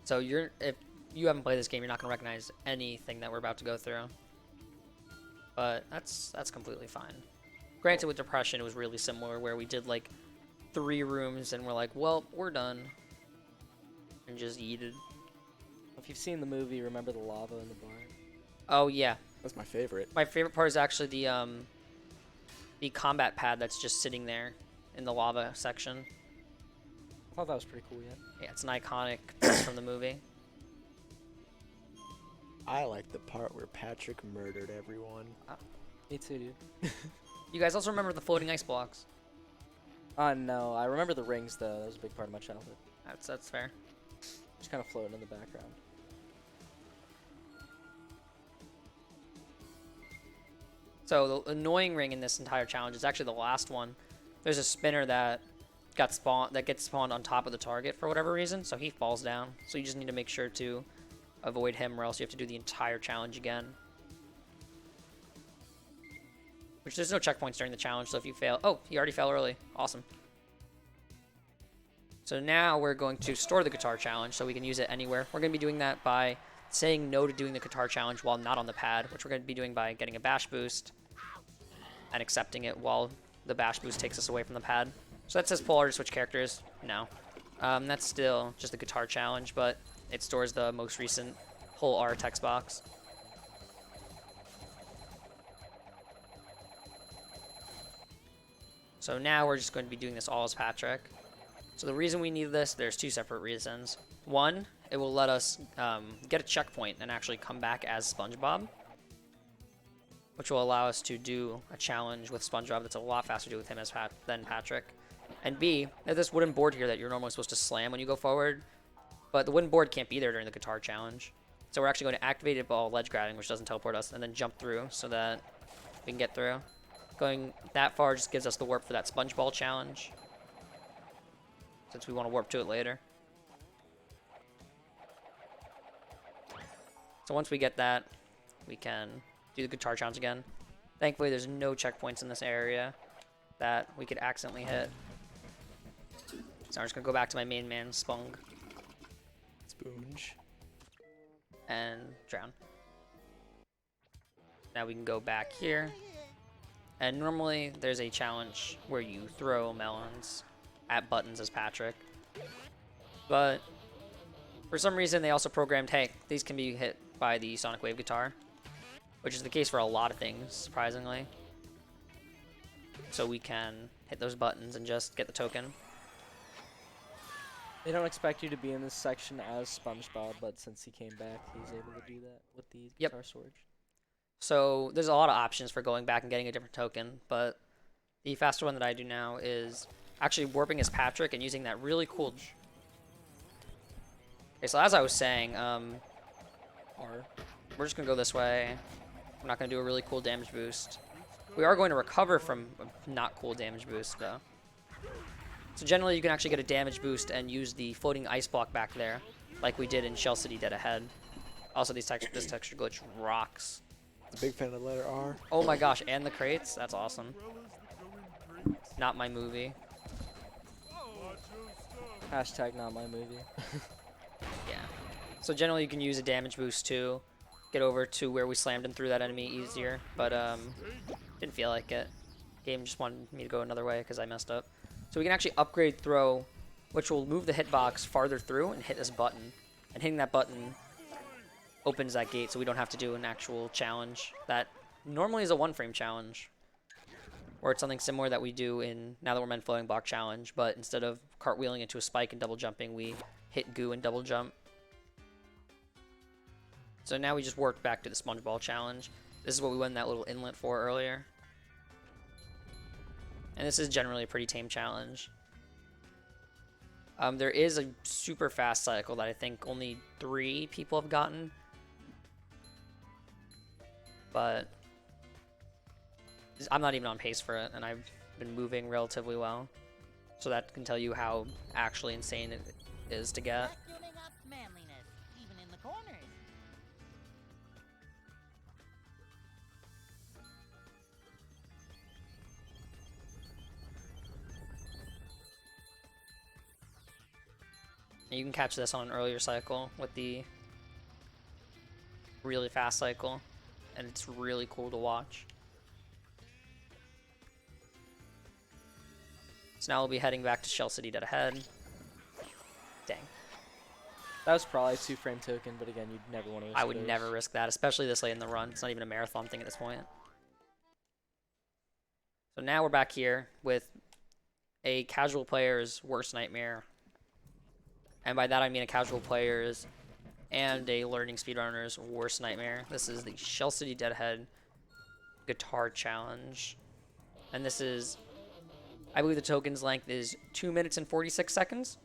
[SPEAKER 1] So if you haven't played this game, you're not gonna recognize anything that we're about to go through. But that's completely fine. Granted, with Depression, it was really similar, where we did like 3 rooms and we're like, well, we're done, and just yeeted.
[SPEAKER 3] If you've seen the movie, remember the lava in the bar?
[SPEAKER 1] Oh yeah,
[SPEAKER 2] That's my favorite.
[SPEAKER 1] my favorite part is actually the combat pad that's just sitting there in the lava section.
[SPEAKER 3] I thought that was pretty cool, yeah.
[SPEAKER 1] Yeah, it's an iconic piece from the movie.
[SPEAKER 2] I like the part where Patrick murdered everyone.
[SPEAKER 3] Me too, dude.
[SPEAKER 1] You guys also remember the floating ice blocks?
[SPEAKER 3] No, I remember the rings though. That was a big part of my childhood.
[SPEAKER 1] That's fair.
[SPEAKER 3] Just kind of floating in the background.
[SPEAKER 1] So the annoying ring in this entire challenge is actually the last one. There's a spinner that gets spawned on top of the target for whatever reason, so he falls down. So you just need to make sure to avoid him, or else you have to do the entire challenge again. Which there's no checkpoints during the challenge, so if you fail... Oh, he already fell early. Awesome. So now we're going to store the guitar challenge so we can use it anywhere. We're going to be doing that by saying no to doing the guitar challenge while not on the pad, which we're going to be doing by getting a bash boost and accepting it while the bash boost takes us away from the pad. So that says pull R to switch characters. No. That's still just the guitar challenge, but it stores the most recent pull R text box. So now we're just going to be doing this all as Patrick. So the reason we need this, there's 2 separate reasons. One, it will let us get a checkpoint and actually come back as SpongeBob, which will allow us to do a challenge with SpongeBob that's a lot faster to do with him than Patrick. And B, there's this wooden board here that you're normally supposed to slam when you go forward, but the wooden board can't be there during the guitar challenge. So we're actually going to activate it while ledge grabbing, which doesn't teleport us, and then jump through so that we can get through. Going that far just gives us the warp for that SpongeBob challenge, since we want to warp to it later. So once we get that, we can do the guitar challenge again. Thankfully, there's no checkpoints in this area that we could accidentally hit. So I'm just going to go back to my main man, Spung,
[SPEAKER 2] Spoonge.
[SPEAKER 1] and drown. Now we can go back here. And normally, there's a challenge where you throw melons at buttons as Patrick. But for some reason, they also programmed, hey, these can be hit by the Sonic Wave guitar, which is the case for a lot of things, surprisingly. So we can hit those buttons and just get the token.
[SPEAKER 3] They don't expect you to be in this section as SpongeBob, but since he came back, he's able to do that with the guitar storage.
[SPEAKER 1] So there's a lot of options for going back and getting a different token, but the faster one that I do now is actually warping as Patrick and using that really cool... Okay, so as I was saying, we're just going to go this way. We're not going to do a really cool damage boost. We are going to recover from a not cool damage boost, though. So generally, you can actually get a damage boost and use the floating ice block back there, like we did in Shell City Dead Ahead. Also, this texture glitch rocks.
[SPEAKER 2] A big fan of the letter R.
[SPEAKER 1] Oh my gosh, and the crates? That's awesome. Not my movie.
[SPEAKER 3] Hashtag not my movie.
[SPEAKER 1] Yeah. So generally you can use a damage boost to get over to where we slammed and through that enemy easier, but didn't feel like it. Game just wanted me to go another way because I messed up. So we can actually upgrade throw, which will move the hitbox farther through and hit this button. And hitting that button opens that gate so we don't have to do an actual challenge that normally is a 1-frame challenge. Or it's something similar that we do in Now That We're Men Floating Block Challenge, but instead of cartwheeling into a spike and double jumping, we hit goo and double jump. So now we just work back to the SpongeBob challenge. This is what we went in that little inlet for earlier. And this is generally a pretty tame challenge. There is a super fast cycle that I think only 3 people have gotten. But I'm not even on pace for it, and I've been moving relatively well. So that can tell you how actually insane it is to get.
[SPEAKER 4] Vacuuming up manliness, even in the corners.
[SPEAKER 1] And you can catch this on an earlier cycle with the really fast cycle, and it's really cool to watch. So now we'll be heading back to Shell City dead ahead. Dang.
[SPEAKER 3] That was probably a 2-frame token, but again, you'd never want to risk
[SPEAKER 1] I would
[SPEAKER 3] those.
[SPEAKER 1] never risk that, especially this late in the run. It's not even a marathon thing at this point. So now we're back here with a casual player's worst nightmare. And by that I mean a casual player's and a learning speedrunner's worst nightmare. This is the Shell City Deadhead Guitar Challenge. And this is, I believe the token's length is 2 minutes and 46 seconds.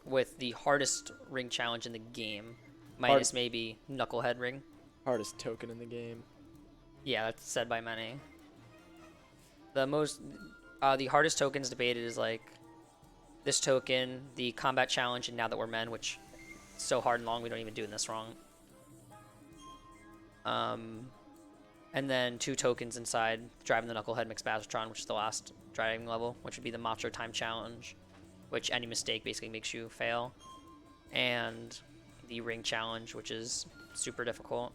[SPEAKER 1] With the hardest ring challenge in the game. Minus maybe Knucklehead ring.
[SPEAKER 2] Hardest token in the game.
[SPEAKER 1] Yeah, that's said by many. The hardest tokens debated is like this token, the combat challenge, and Now That We're Men, which is so hard and long we don't even do this wrong. And then 2 tokens inside driving the Knucklehead Mixbatron, which is the last driving level, which would be the Macho Time challenge, which any mistake basically makes you fail, and the ring challenge, which is super difficult.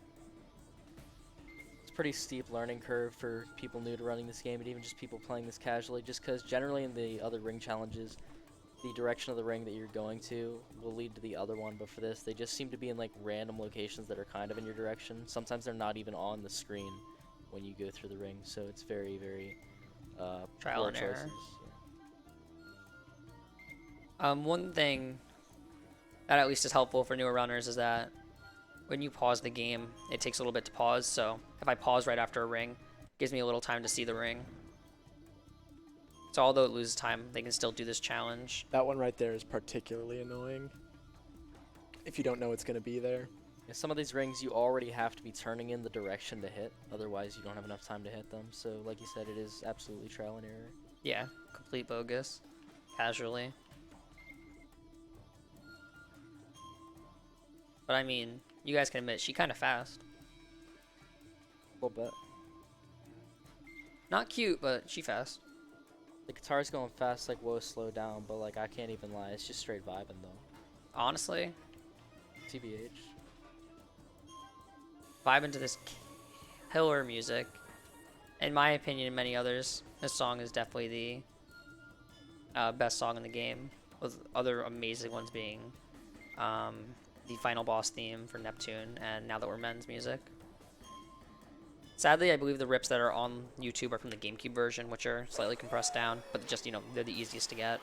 [SPEAKER 3] It's a pretty steep learning curve for people new to running this game, and even just people playing this casually, just because generally in the other ring challenges, the direction of the ring that you're going to will lead to the other one, but for this, they just seem to be in like random locations that are kind of in your direction. Sometimes they're not even on the screen when you go through the ring, so it's very, very
[SPEAKER 1] Trial
[SPEAKER 3] poor
[SPEAKER 1] and error.
[SPEAKER 3] choices.
[SPEAKER 1] One thing that at least is helpful for newer runners is that when you pause the game, it takes a little bit to pause. So if I pause right after a ring, it gives me a little time to see the ring. So although it loses time, they can still do this challenge.
[SPEAKER 2] That one right there is particularly annoying. If you don't know it's going to be there.
[SPEAKER 3] Yeah, some of these rings you already have to be turning in the direction to hit, otherwise you don't have enough time to hit them. So like you said, it is absolutely trial and error.
[SPEAKER 1] Yeah, complete bogus. Casually. But I mean, you guys can admit, she kind of fast.
[SPEAKER 3] A little bit.
[SPEAKER 1] Not cute, but she fast.
[SPEAKER 3] The guitar's going fast, like, whoa, slow down, but, like, I can't even lie. It's just straight vibing, though.
[SPEAKER 1] Honestly,
[SPEAKER 3] TBH.
[SPEAKER 1] vibe into this killer music. In my opinion and many others, this song is definitely the best song in the game, with other amazing ones being the final boss theme for Neptune and Now That We're Men's music. Sadly, I believe the rips that are on YouTube are from the GameCube version, which are slightly compressed down, but just, you know, they're the easiest to get.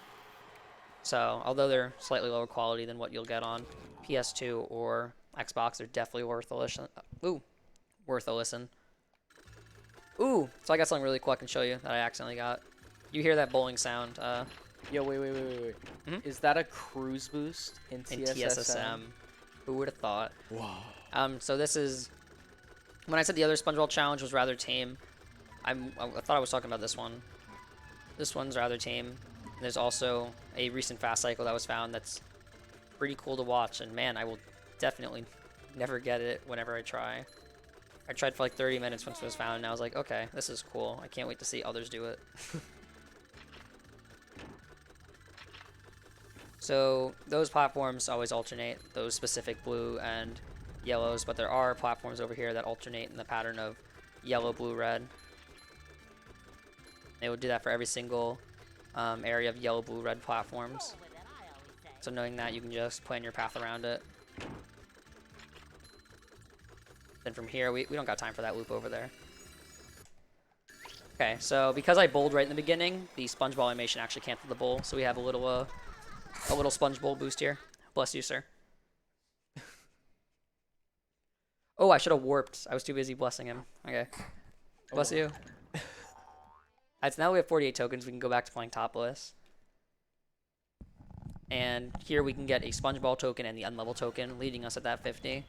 [SPEAKER 1] So, although they're slightly lower quality than what you'll get on PS2 or Xbox, they're definitely worth a listen. Worth a listen. Ooh, so I got something really cool I can show you that I accidentally got. You hear that bowling sound
[SPEAKER 3] Yo, wait.
[SPEAKER 1] Mhm.
[SPEAKER 3] Is that a cruise boost in
[SPEAKER 1] in
[SPEAKER 3] TSSM?
[SPEAKER 1] TSSM. Who would have thought?
[SPEAKER 2] Wow.
[SPEAKER 1] So this is... When I said the other SpongeBob challenge was rather tame, I thought I was talking about this one. This one's rather tame. And there's also a recent fast cycle that was found that's pretty cool to watch. And man, I will definitely never get it whenever I try. I tried for like 30 minutes once it was found, and I was like, okay, this is cool. I can't wait to see others do it. So those platforms always alternate, those specific blue and yellows, but there are platforms over here that alternate in the pattern of yellow, blue, red. They would do that for every single area of yellow, blue, red platforms. So knowing that, you can just plan your path around it. Then from here, we don't got time for that loop over there. Okay, so because I bowled right in the beginning, the SpongeBob animation actually canceled the bowl, so we have a little sponge bowl boost here. Bless you, sir. Oh, I should have warped. I was too busy blessing him. Okay. Bless you. Alright, so now we have 48 tokens. We can go back to playing topless. And here we can get a SpongeBob token and the unlevel token, leading us at that 50.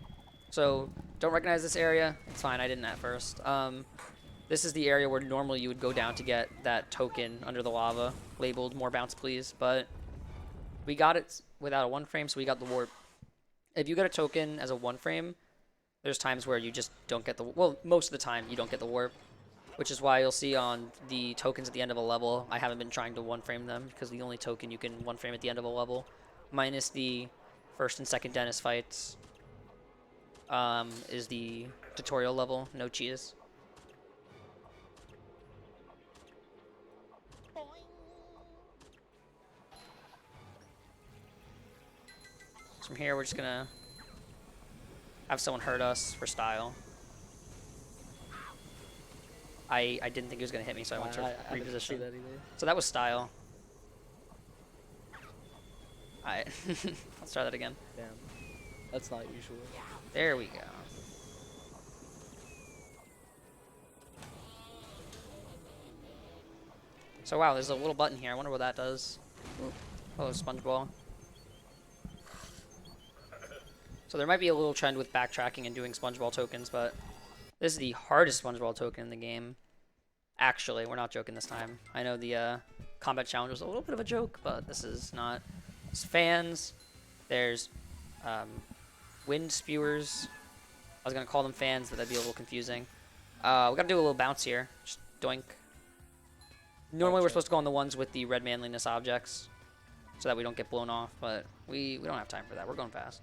[SPEAKER 1] So, don't recognize this area. It's fine, I didn't at first. This is the area where normally you would go down to get that token under the lava, labeled more bounce please, but we got it without a one frame, so we got the warp. If you get a token as a one frame, there's times where you just don't get the, well, most of the time you don't get the warp, which is why you'll see on the tokens at the end of a level, I haven't been trying to one frame them, because the only token you can one frame at the end of a level, minus the first and second dentist fights, is the tutorial level, no cheese. From here, we're just gonna have someone hurt us for style. I didn't think he was gonna hit me, so I went to reposition. So that was style. Let's try that again.
[SPEAKER 3] Damn. That's not usual.
[SPEAKER 1] There we go. So wow, there's a little button here. I wonder what that does. Oh, SpongeBob. So there might be a little trend with backtracking and doing SpongeBob tokens, but this is the hardest SpongeBob token in the game. Actually, we're not joking this time. I know the combat challenge was a little bit of a joke, but this is not. There's fans. There's wind spewers. I was going to call them fans, but that'd be a little confusing. We got to do a little bounce here. Just doink. Normally we're supposed to go on the ones with the red manliness objects so that we don't get blown off, but we don't have time for that. We're going fast.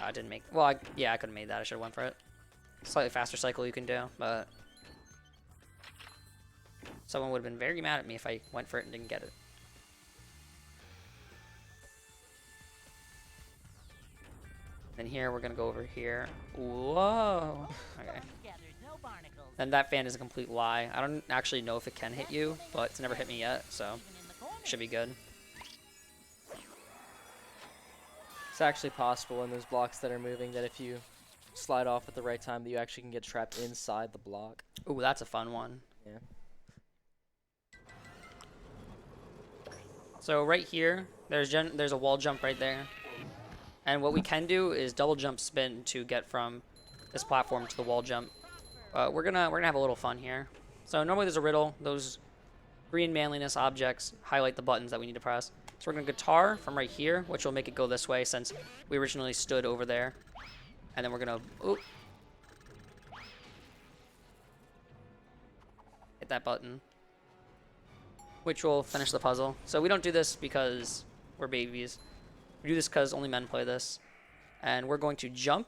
[SPEAKER 1] I didn't make. Well, yeah, I could have made that. I should have went for it. Slightly faster cycle you can do, but someone would have been very mad at me if I went for it and didn't get it. Then here we're gonna go over here. Whoa. Okay. Then that fan is a complete lie. I don't actually know if it can hit you, but it's never hit me yet, so should be good.
[SPEAKER 3] It's actually possible in those blocks that are moving that if you slide off at the right time, that you actually can get trapped inside the block.
[SPEAKER 1] Ooh, that's a fun one.
[SPEAKER 3] Yeah.
[SPEAKER 1] So right here, there's a wall jump right there. And what we can do is double jump spin to get from this platform to the wall jump. We're gonna have a little fun here. So normally there's a riddle. Those green manliness objects highlight the buttons that we need to press. So we're gonna guitar from right here, which will make it go this way since we originally stood over there. And then we're gonna hit that button, which will finish the puzzle. So we don't do this because we're babies. We do this because only men play this. And we're going to jump.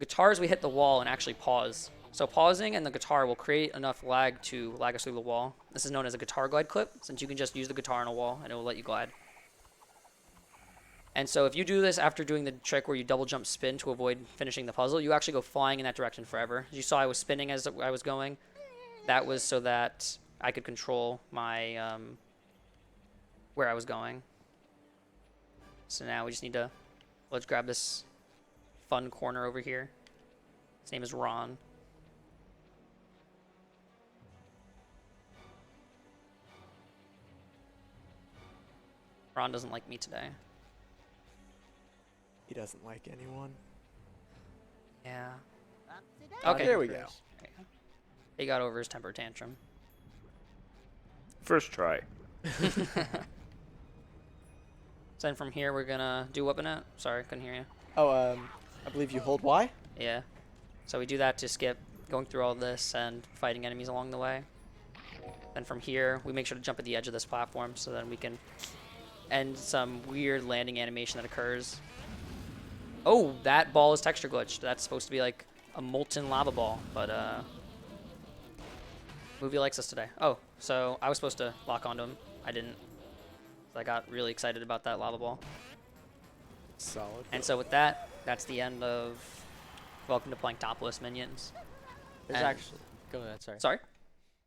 [SPEAKER 1] Guitars, we hit the wall and actually pause. So pausing and the guitar will create enough lag to lag us through the wall. This is known as a guitar glide clip, since you can just use the guitar on a wall and it will let you glide. And so if you do this after doing the trick where you double jump spin to avoid finishing the puzzle, you actually go flying in that direction forever. As you saw, I was spinning as I was going. That was so that I could control my where I was going. So now we just need to, let's grab this fun corner over here. His name is Ron. Ron doesn't like me today.
[SPEAKER 2] He doesn't like anyone.
[SPEAKER 1] Yeah.
[SPEAKER 6] Okay, there we go.
[SPEAKER 1] There you go. He got over his temper tantrum.
[SPEAKER 5] First try.
[SPEAKER 1] So then from here, we're gonna do weapon it. Sorry, couldn't hear you.
[SPEAKER 2] Oh, I believe you hold Y?
[SPEAKER 1] Yeah. So we do that to skip going through all this and fighting enemies along the way. Then from here, we make sure to jump at the edge of this platform so then we can end some weird landing animation that occurs. Oh, that ball is texture glitched. That's supposed to be like a molten lava ball, but movie likes us today. Oh, so I was supposed to lock onto him. I didn't. So I got really excited about that lava ball.
[SPEAKER 2] Solid.
[SPEAKER 1] And so with that, that's the end of Welcome to Planktopolis, minions.
[SPEAKER 3] There's
[SPEAKER 1] And-
[SPEAKER 3] actually. Go ahead. Sorry.
[SPEAKER 1] Sorry?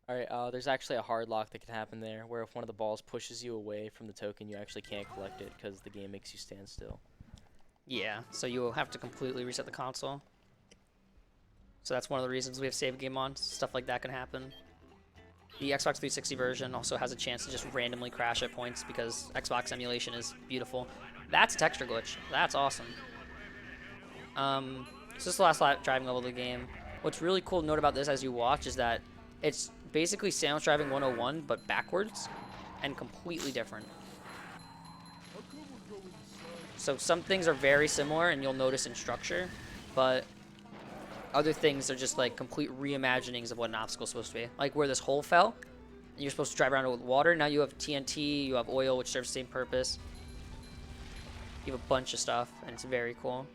[SPEAKER 3] All right. There's actually a hard lock that can happen there, where if one of the balls pushes you away from the token, you actually can't collect it because the game makes you stand still.
[SPEAKER 1] Yeah, so you will have to completely reset the console. So that's one of the reasons we have save game on. Stuff like that can happen. The Xbox 360 version also has a chance to just randomly crash at points because Xbox emulation is beautiful. That's a texture glitch. That's awesome. So this is the last driving level of the game. What's really cool to note about this as you watch is that it's basically Sandwich Driving 101, but backwards and completely different. So some things are very similar and you'll notice in structure, but other things are just like complete reimaginings of what an obstacle is supposed to be. Like where this hole fell, and you're supposed to drive around it with water. Now you have TNT, you have oil, which serves the same purpose. You have a bunch of stuff, and it's very cool.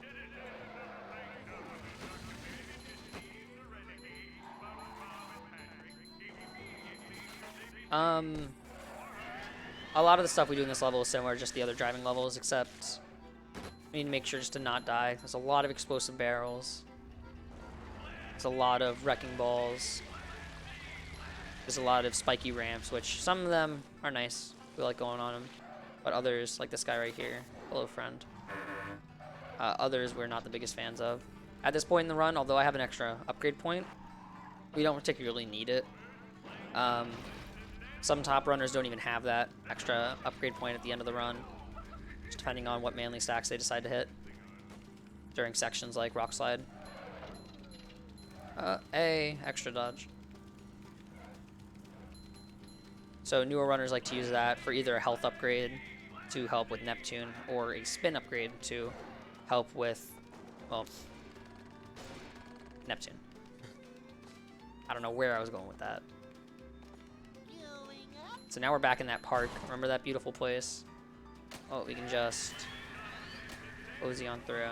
[SPEAKER 1] A lot of the stuff we do in this level is similar to just the other driving levels, except we need to make sure just to not die. There's a lot of explosive barrels. There's a lot of wrecking balls. There's a lot of spiky ramps, which some of them are nice. We like going on them. But others, like this guy right here, hello friend. Others we're not the biggest fans of. At this point in the run, although I have an extra upgrade point, we don't particularly need it. Some top runners don't even have that extra upgrade point at the end of the run, just depending on what manly stacks they decide to hit during sections like Rock Slide. Extra dodge. So newer runners like to use that for either a health upgrade to help with Neptune or a spin upgrade to help with, well, Neptune. I don't know where I was going with that. So now we're back in that park. Remember that beautiful place? Oh, we can just cozy on through.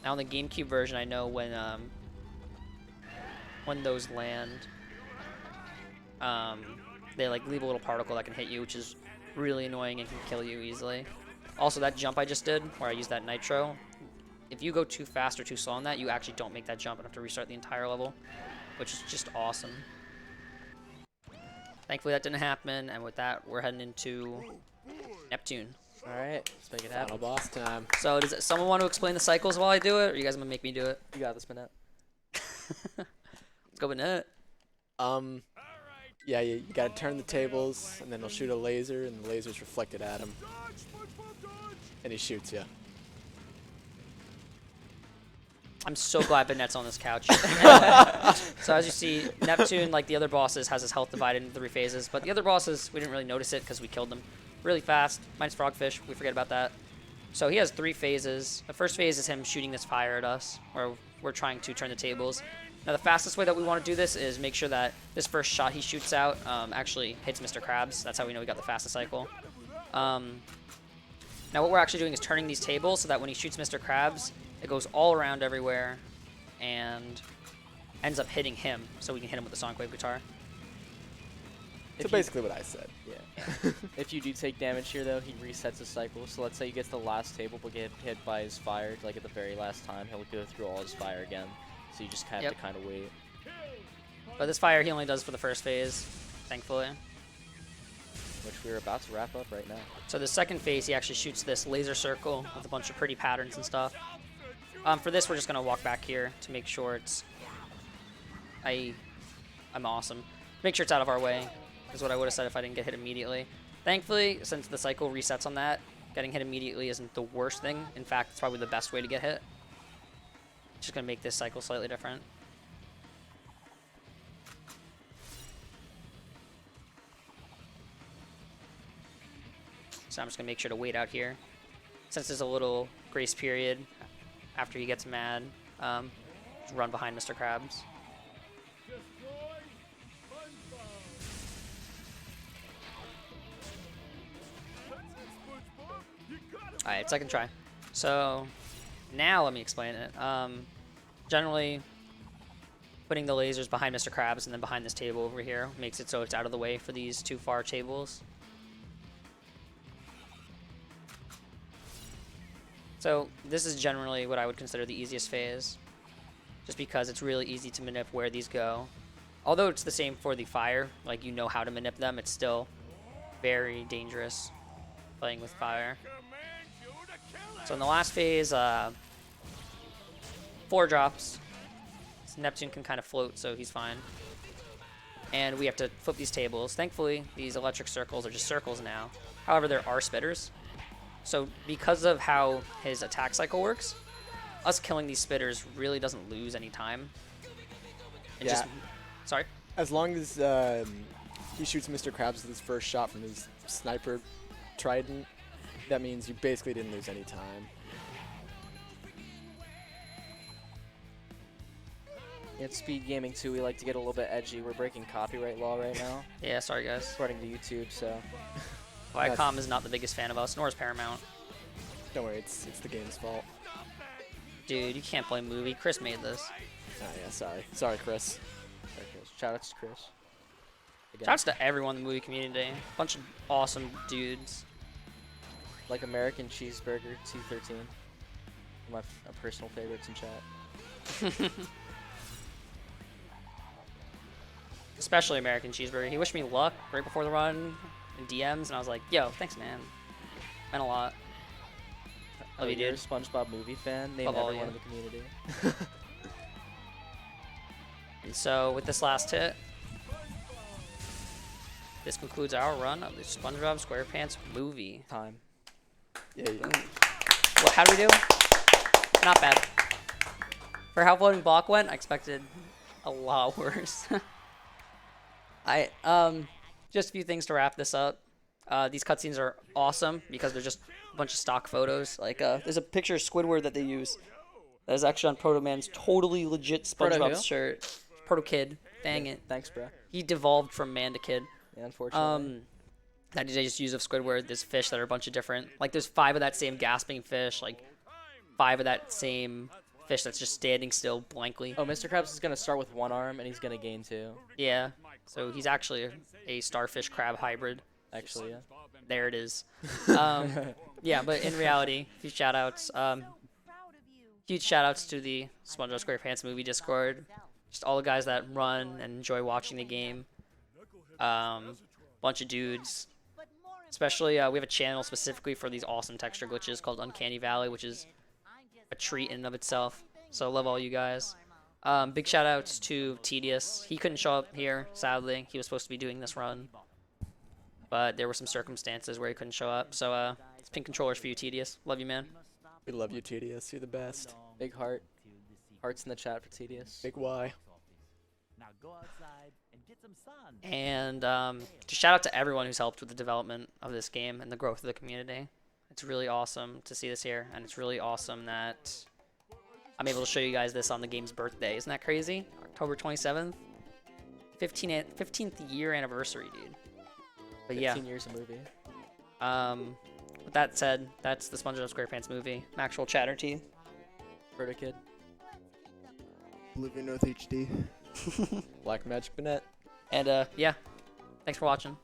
[SPEAKER 1] Now in the GameCube version, I know when those land, they like leave a little particle that can hit you, which is really annoying and can kill you easily. Also, that jump I just did, where I used that nitro, if you go too fast or too slow on that, you actually don't make that jump and have to restart the entire level, which is just awesome. Thankfully, that didn't happen, and with that, we're heading into Neptune.
[SPEAKER 3] All right, let's make it happen.
[SPEAKER 2] Final boss time.
[SPEAKER 1] So, does someone want to explain the cycles while I do it, or you guys gonna make me do it?
[SPEAKER 3] You got this, Manette.
[SPEAKER 1] Let's go with it.
[SPEAKER 2] Yeah, you gotta turn the tables, and then he'll shoot a laser, and the laser's reflected at him,
[SPEAKER 5] Dodge, SpongeBob, dodge!
[SPEAKER 2] and he shoots you.
[SPEAKER 1] I'm so glad Vanette's on this couch. So as you see, Neptune, like the other bosses, has his health divided into 3 phases. But the other bosses, we didn't really notice it because we killed them really fast. Minus Frogfish, we forget about that. So he has 3 phases. The first phase is him shooting this fire at us, where we're trying to turn the tables. Now the fastest way that we want to do this is make sure that this first shot he shoots out actually hits Mr. Krabs. That's how we know we got the fastest cycle. Now what we're actually doing is turning these tables so that when he shoots Mr. Krabs, it goes all around everywhere and ends up hitting him, so we can hit him with the Sonic Wave guitar.
[SPEAKER 2] So basically what I said.
[SPEAKER 3] Yeah. If you do take damage here, though, he resets his cycle. So let's say you get to the last table but get hit by his fire, like at the very last time, he'll go through all his fire again. So you just have to kind of wait.
[SPEAKER 1] But this fire he only does for the first phase, thankfully.
[SPEAKER 3] Which we're about to wrap up right now.
[SPEAKER 1] So the second phase, he actually shoots this laser circle with a bunch of pretty patterns and stuff. For this, we're just going to walk back here to make sure it's... I'm awesome. Make sure it's out of our way, is what I would have said if I didn't get hit immediately. Thankfully, since the cycle resets on that, getting hit immediately isn't the worst thing. In fact, it's probably the best way to get hit. Just going to make this cycle slightly different. So I'm just going to make sure to wait out here. Since there's a little grace period after he gets mad, just run behind Mr. Krabs.
[SPEAKER 5] Destroy SpongeBob. That's it, SpongeBob. You got it.
[SPEAKER 1] Alright, second try. So now let me explain it. Generally, putting the lasers behind Mr. Krabs and then behind this table over here makes it so it's out of the way for these two far tables. So this is generally what I would consider the easiest phase, just because it's really easy to manip where these go. Although it's the same for the fire, like you know how to manip them, it's still very dangerous playing with fire. So in the last phase, 4 drops. So Neptune can kind of float, so he's fine. And we have to flip these tables. Thankfully, these electric circles are just circles now. However, there are spitters. So because of how his attack cycle works, us killing these spitters really doesn't lose any time. It just, sorry?
[SPEAKER 2] As long as he shoots Mr. Krabs with his first shot from his sniper trident, that means you basically didn't lose any time.
[SPEAKER 3] In SpeedGaming too, we like to get a little bit edgy. We're breaking copyright law right now.
[SPEAKER 1] Yeah, sorry guys.
[SPEAKER 3] According to YouTube, so.
[SPEAKER 1] Viacom is not the biggest fan of us, nor is Paramount.
[SPEAKER 2] Don't worry, it's the game's fault.
[SPEAKER 1] Dude, you can't blame movie. Chris made this.
[SPEAKER 2] Oh yeah, sorry. Sorry, Chris.
[SPEAKER 3] Sorry, Chris. Shoutouts to Chris. Again.
[SPEAKER 1] Shouts to everyone in the movie community. Bunch of awesome dudes.
[SPEAKER 3] Like American Cheeseburger 213. My personal favorites in chat.
[SPEAKER 1] Especially American Cheeseburger. He wished me luck right before the run in DMs, and I was like, yo, thanks, man. Meant a lot. Love you,
[SPEAKER 3] You're a
[SPEAKER 1] dude.
[SPEAKER 3] SpongeBob movie fan. Name
[SPEAKER 1] Love all
[SPEAKER 3] everyone
[SPEAKER 1] you.
[SPEAKER 3] in the community.
[SPEAKER 1] And so, with this last hit, this concludes our run of the SpongeBob SquarePants movie.
[SPEAKER 3] Time.
[SPEAKER 2] Yeah,
[SPEAKER 1] What? How do we do? Not bad. For how Floating Block went, I expected a lot worse. Just a few things to wrap this up. These cutscenes are awesome because they're just a bunch of stock photos. Like, there's a picture of Squidward that they use that is actually on Proto Man's totally legit
[SPEAKER 3] Proto
[SPEAKER 1] SpongeBob
[SPEAKER 3] who?
[SPEAKER 1] shirt. Proto Kid. Dang it.
[SPEAKER 3] Thanks, bro.
[SPEAKER 1] He devolved from man to kid.
[SPEAKER 3] Yeah, unfortunately.
[SPEAKER 1] That they just use of Squidward. There's fish that are a bunch of different. Like, there's 5 of that same gasping fish. Like, 5 of that same fish that's just standing still blankly.
[SPEAKER 3] Oh, Mr. Krabs is gonna start with 1 arm and he's gonna gain 2.
[SPEAKER 1] Yeah. So he's actually a starfish crab hybrid.
[SPEAKER 3] Actually, yeah.
[SPEAKER 1] There it is. Yeah, but in reality, huge shout outs. Huge shout outs to the SpongeBob SquarePants movie Discord. Just all the guys that run and enjoy watching the game. Bunch of dudes. Especially, we have a channel specifically for these awesome texture glitches called Uncanny Valley, which is a treat in and of itself. So love all you guys. Big shout outs to Tedious. He couldn't show up here, sadly. He was supposed to be doing this run. But there were some circumstances where he couldn't show up. So it's pink controllers for you, Tedious. Love you, man.
[SPEAKER 2] we love you, TDS. You're the best.
[SPEAKER 3] Big heart. Hearts in the chat for Tedious.
[SPEAKER 2] Big Y.
[SPEAKER 7] Now go outside and get some sun.
[SPEAKER 1] And just shout out to everyone who's helped with the development of this game and the growth of the community. It's really awesome to see this here, and it's really awesome that I'm able to show you guys this on the game's birthday. Isn't that crazy? October 27th? 15th year anniversary, dude. But yeah,
[SPEAKER 3] 15 years of movie.
[SPEAKER 1] with that said, that's the SpongeBob SquarePants movie. Actual Chatterteeth.
[SPEAKER 3] Proto Kid.
[SPEAKER 6] Oblivion North HD.
[SPEAKER 2] Black Magic Banette.
[SPEAKER 1] And yeah, thanks for watching.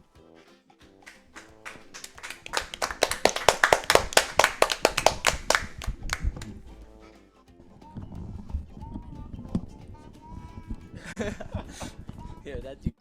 [SPEAKER 3] Yeah, that dude.